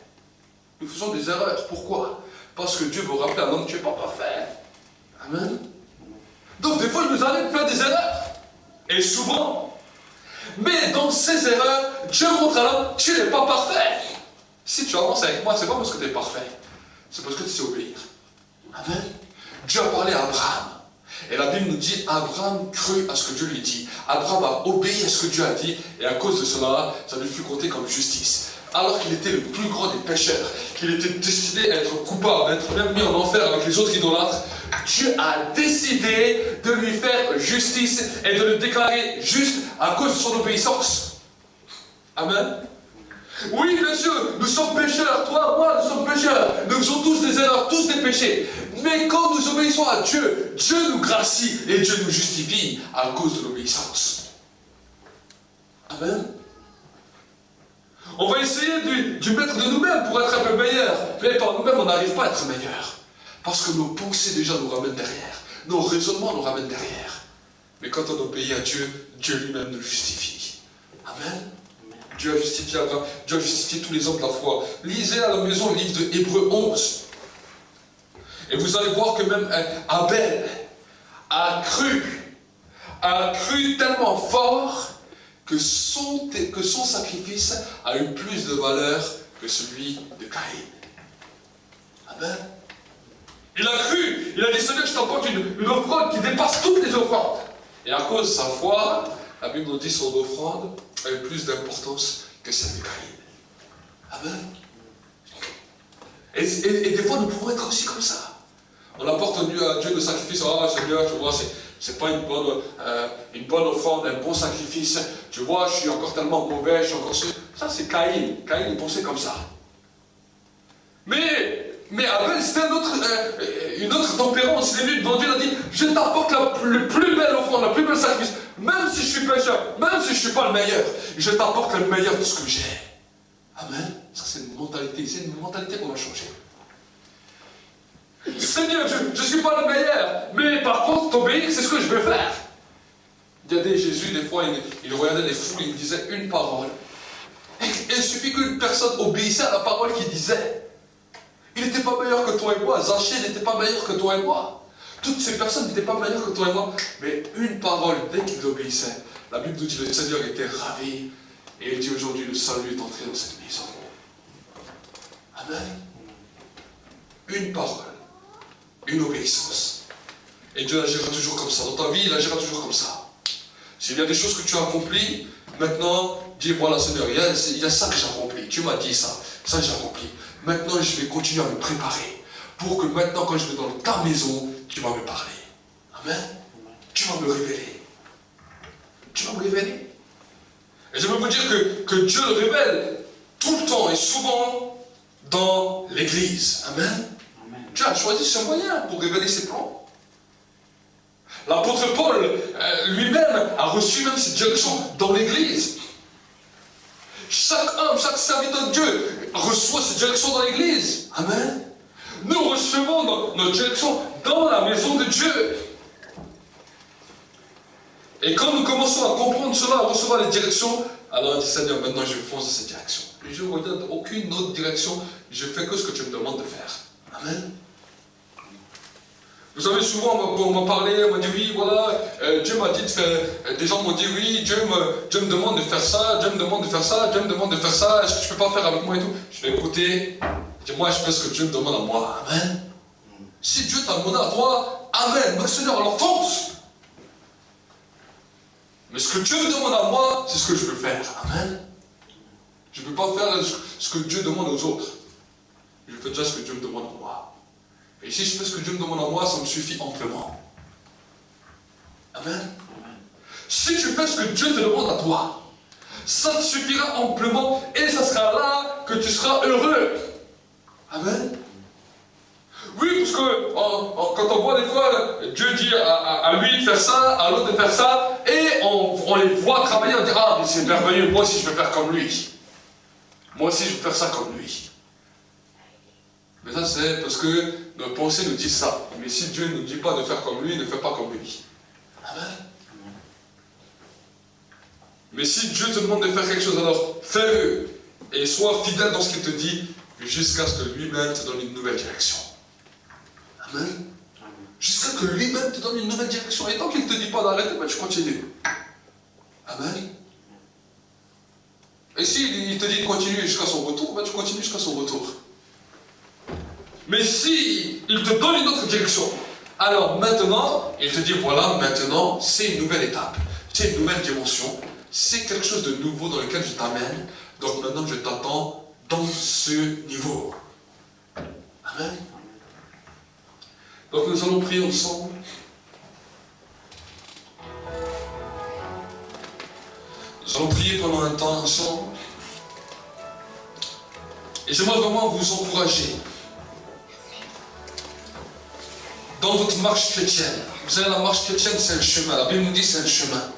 Nous faisons des erreurs. Pourquoi? Parce que Dieu veut rappeler à l'homme, tu n'es pas parfait. Amen. Donc des fois, il nous arrive de faire des erreurs. Et souvent. Mais dans ces erreurs, Dieu montre à l'homme, tu n'es pas parfait. Si tu avances avec moi, ce n'est pas parce que tu es parfait. C'est parce que tu sais obéir. Amen. Dieu a parlé à Abraham. Et la Bible nous dit, Abraham crut à ce que Dieu lui dit. Abraham a obéi à ce que Dieu a dit. Et à cause de cela, ça lui fut compté comme justice. Alors qu'il était le plus grand des pécheurs, qu'il était destiné à être coupable, à être même mis en enfer avec les autres idolâtres, Dieu a décidé de lui faire justice et de le déclarer juste à cause de son obéissance. Amen. Oui, bien sûr, nous sommes pécheurs, toi, moi, nous sommes pécheurs. Nous faisons tous des erreurs, tous des péchés. Mais quand nous obéissons à Dieu, Dieu nous gracie et Dieu nous justifie à cause de l'obéissance. Amen. On va essayer du mettre de nous-mêmes pour être un peu meilleurs. Mais par nous-mêmes, on n'arrive pas à être meilleurs. Parce que nos pensées déjà nous ramènent derrière. Nos raisonnements nous ramènent derrière. Mais quand on obéit à Dieu, Dieu lui-même nous justifie. Amen. Dieu a justifié Abraham, Dieu a justifié tous les hommes de la foi. Lisez à la maison le livre de Hébreux 11. Et vous allez voir que même Abel a cru tellement fort que son sacrifice a eu plus de valeur que celui de Caïn. Amen. Il a cru, il a dit, Seigneur, je t'apporte une offrande qui dépasse toutes les offrandes. Et à cause de sa foi, la Bible nous dit son offrande a eu plus d'importance que celle de Caïn. Amen. Et des fois, nous pouvons être aussi comme ça. On apporte à Dieu le sacrifice. Ah, Seigneur, tu vois, c'est pas une bonne offrande, un bon sacrifice. Tu vois, je suis encore tellement mauvais, je suis encore... Ça, c'est Caïn. Caïn, il pensait comme ça. Mais Abel, c'était une autre tempérance. Il est venu devant Dieu, il a dit, je t'apporte la plus belle offrande, la plus belle sacrifice. Même si je suis pécheur, même si je ne suis pas le meilleur, je t'apporte le meilleur de ce que j'ai. Amen. Ça, c'est une mentalité qu'on va changer. Seigneur, je ne suis pas le meilleur, mais par contre, t'obéir, c'est ce que je veux faire. Il y a Jésus, des fois, il regardait les foules, il disait une parole. Et il suffit qu'une personne obéissait à la parole qu'il disait. Il n'était pas meilleur que toi et moi. Zachée n'était pas meilleur que toi et moi. Toutes ces personnes n'étaient pas meilleures que toi et moi. Mais une parole, dès qu'ils obéissaient, la Bible nous dit que le Seigneur était ravi. Et il dit aujourd'hui, le salut est entré dans cette maison. Amen. Une parole. Une obéissance. Et Dieu agira toujours comme ça. Dans ta vie, il agira toujours comme ça. S'il y a des choses que tu as accomplies, maintenant, dis voilà Seigneur, il y a ça que j'ai accompli. Tu m'as dit ça j'ai accompli. Maintenant, je vais continuer à me préparer. Pour que maintenant, quand je vais dans ta maison, tu vas me parler. Amen. Tu vas me révéler. Tu vas me révéler. Et je veux vous dire que Dieu le révèle tout le temps et souvent dans l'Église. Amen. Dieu a choisi ce moyen pour révéler ses plans. L'apôtre Paul lui-même a reçu même cette direction dans l'Église. Chaque homme, chaque serviteur de Dieu reçoit cette direction dans l'Église. Amen. Nous recevons notre direction dans la maison de Dieu. Et quand nous commençons à comprendre cela, à recevoir les directions, alors on dit Seigneur, maintenant je fonce dans cette direction. Et je ne regarde aucune autre direction, je fais que ce que tu me demandes de faire. Amen. Vous savez, souvent, on m'a parlé, on m'a dit, oui, voilà, Dieu m'a dit de faire... Des gens m'ont dit, oui, Dieu me demande de faire ça, Dieu me demande de faire ça, Dieu me demande de faire ça, est-ce que tu ne peux pas faire avec moi et tout? Je vais écouter, moi, je fais ce que Dieu me demande à moi. Amen. Si Dieu t'a demandé à toi, Amen, mais Seigneur, alors fonce. Mais ce que Dieu me demande à moi, c'est ce que je veux faire. Amen. Je ne peux pas faire ce que Dieu demande aux autres. Je fais déjà ce que Dieu me demande à moi. Et si je fais ce que Dieu me demande à moi, ça me suffit amplement. Amen. Si tu fais ce que Dieu te demande à toi, ça te suffira amplement et ça sera là que tu seras heureux. Amen. Oui, parce que quand on voit des fois, Dieu dit à lui de faire ça, à l'autre de faire ça, et on les voit travailler, on dit, ah, mais c'est merveilleux, moi aussi je vais faire comme lui. Moi aussi je vais faire ça comme lui. Mais ça c'est parce que nos pensées nous disent ça. Mais si Dieu ne nous dit pas de faire comme lui, ne fais pas comme lui. Amen. Mais si Dieu te demande de faire quelque chose, alors fais-le. Et sois fidèle dans ce qu'il te dit, jusqu'à ce que lui-même te donne une nouvelle direction. Amen. Jusqu'à ce que lui-même te donne une nouvelle direction. Et tant qu'il ne te dit pas d'arrêter, ben tu continues. Amen. Et s'il te dit de continuer jusqu'à son retour, ben tu continues jusqu'à son retour. Mais si il te donne une autre direction, alors maintenant, il te dit, voilà, maintenant, c'est une nouvelle étape. C'est une nouvelle dimension. C'est quelque chose de nouveau dans lequel je t'amène. Donc maintenant, je t'attends dans ce niveau. Amen. Donc nous allons prier ensemble. Nous allons prier pendant un temps ensemble. Et j'aimerais vraiment vous encourager dans votre marche chrétienne. Vous savez, la marche chrétienne, c'est un chemin. La Bible nous dit c'est un chemin.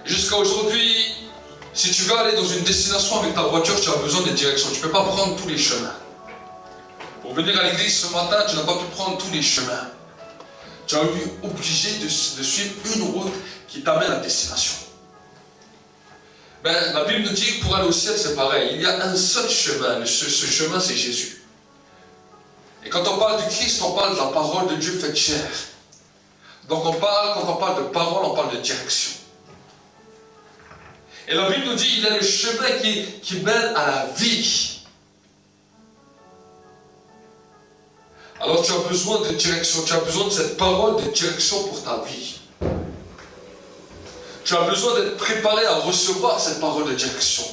Jusqu'à aujourd'hui, si tu veux aller dans une destination avec ta voiture, tu as besoin de direction. Tu ne peux pas prendre tous les chemins. Pour venir à l'église ce matin, tu n'as pas pu prendre tous les chemins. Tu as été obligé de suivre une route qui t'amène à destination. Ben, la Bible nous dit que pour aller au ciel, c'est pareil. Il y a un seul chemin. Ce chemin, c'est Jésus. Et quand on parle du Christ, on parle de la parole de Dieu faite chair. Donc quand on parle de parole, on parle de direction. Et la Bible nous dit qu'il y a le chemin qui mène à la vie. Alors tu as besoin de direction, tu as besoin de cette parole de direction pour ta vie. Tu as besoin d'être préparé à recevoir cette parole de direction.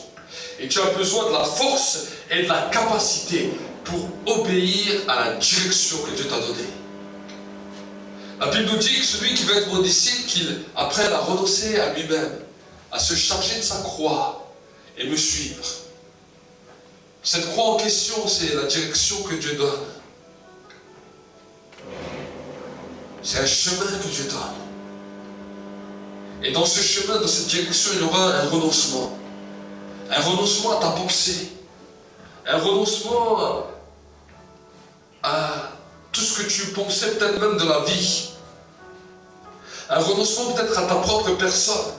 Et tu as besoin de la force et de la capacité pour obéir à la direction que Dieu t'a donnée. La Bible nous dit que celui qui veut être mon disciple, qu'il apprenne à renoncer à lui-même, à se charger de sa croix et me suivre. Cette croix en question, c'est la direction que Dieu donne. C'est un chemin que Dieu donne. Et dans ce chemin, dans cette direction, il y aura un renoncement. Un renoncement à ta pensée. Un renoncement à tout ce que tu pensais peut-être même de la vie. Un renoncement peut-être à ta propre personne.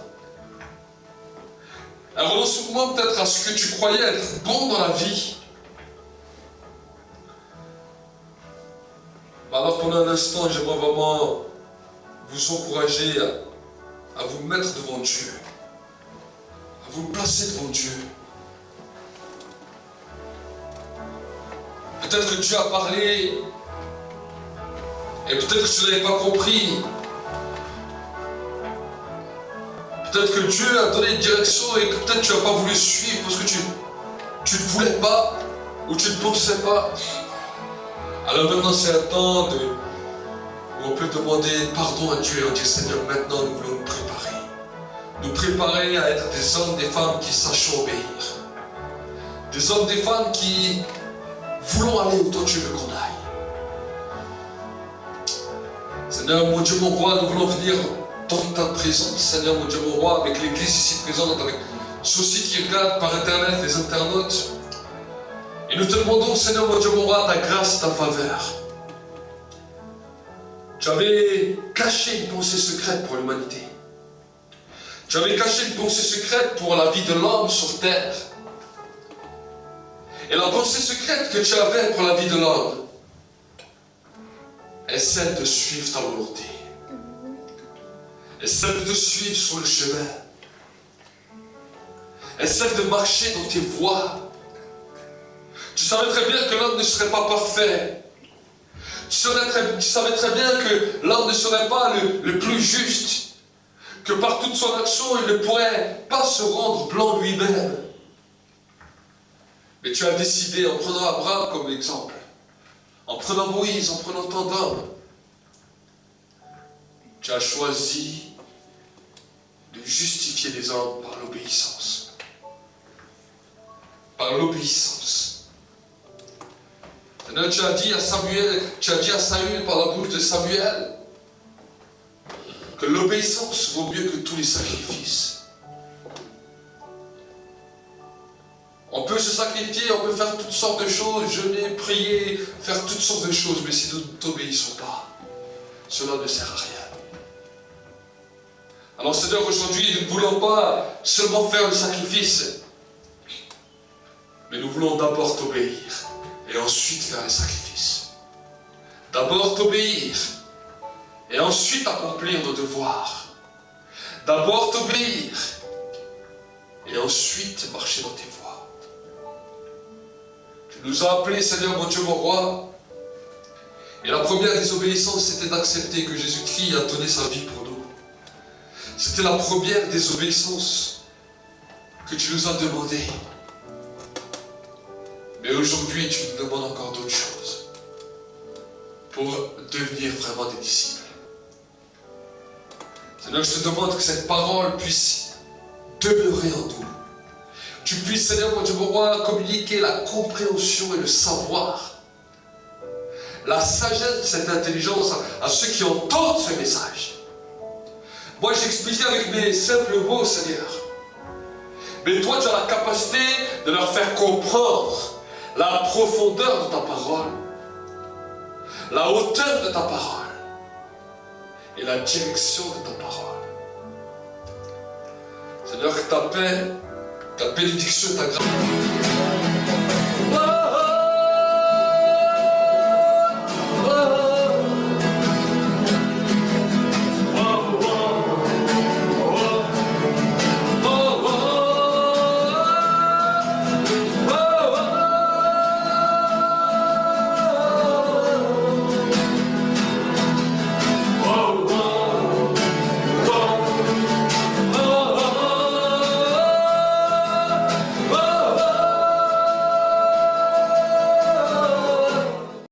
Un renoncement peut-être à ce que tu croyais être bon dans la vie. Alors pendant un instant, j'aimerais vraiment vous encourager à vous mettre devant Dieu. À vous placer devant Dieu. Peut-être que Dieu a parlé et peut-être que tu ne l'avais pas compris. Peut-être que Dieu a donné une direction et que peut-être tu n'as pas voulu suivre parce que tu ne voulais pas ou tu ne pensais pas. Alors maintenant c'est un temps où on peut demander pardon à Dieu et on dit Seigneur, maintenant nous voulons nous préparer. Nous préparer à être des hommes, des femmes qui sachent obéir. Des hommes, des femmes qui voulons aller où toi tu veux qu'on aille. Seigneur, mon Dieu, mon roi, nous voulons venir dans ta présence, Seigneur, mon Dieu, mon roi, avec l'église ici présente, avec ceux aussi qui regardent par internet, les internautes. Et nous te demandons, Seigneur, mon Dieu, mon roi, ta grâce, ta faveur. Tu avais caché une pensée secrète pour l'humanité. Tu avais caché une pensée secrète pour la vie de l'homme sur terre. Et la pensée secrète que tu avais pour la vie de l'homme est celle de suivre ta volonté. Est celle de te suivre sur le chemin. Est celle de marcher dans tes voies. Tu savais très bien que l'homme ne serait pas parfait. Tu savais très bien que l'homme ne serait pas le plus juste. Que par toute son action, il ne pourrait pas se rendre blanc lui-même. Mais tu as décidé, en prenant Abraham comme exemple, en prenant Moïse, en prenant tant d'hommes, tu as choisi de justifier les hommes par l'obéissance. Par l'obéissance. Seigneur, tu as dit à Saül par la bouche de Samuel que l'obéissance vaut mieux que tous les sacrifices. On peut se sacrifier, on peut faire toutes sortes de choses, jeûner, prier, faire toutes sortes de choses, mais si nous ne t'obéissons pas, cela ne sert à rien. Alors Seigneur, aujourd'hui, nous ne voulons pas seulement faire le sacrifice, mais nous voulons d'abord t'obéir et ensuite faire les sacrifices. D'abord t'obéir et ensuite accomplir nos devoirs. D'abord t'obéir et ensuite marcher dans tes voies. Tu nous as appelés, Seigneur, mon Dieu, mon roi. Et la première désobéissance, c'était d'accepter que Jésus-Christ a donné sa vie pour nous. C'était la première désobéissance que tu nous as demandé. Mais aujourd'hui, tu nous demandes encore d'autres choses pour devenir vraiment des disciples. Seigneur, je te demande que cette parole puisse demeurer en nous. Tu puisses, Seigneur, mon Dieu, mon roi, communiquer la compréhension et le savoir, la sagesse de cette intelligence à ceux qui entendent ce message. Moi, j'expliquais avec mes simples mots, Seigneur. Mais toi, tu as la capacité de leur faire comprendre la profondeur de ta parole, la hauteur de ta parole et la direction de ta parole. Seigneur, que ta paix, ta bénédiction, ta grâce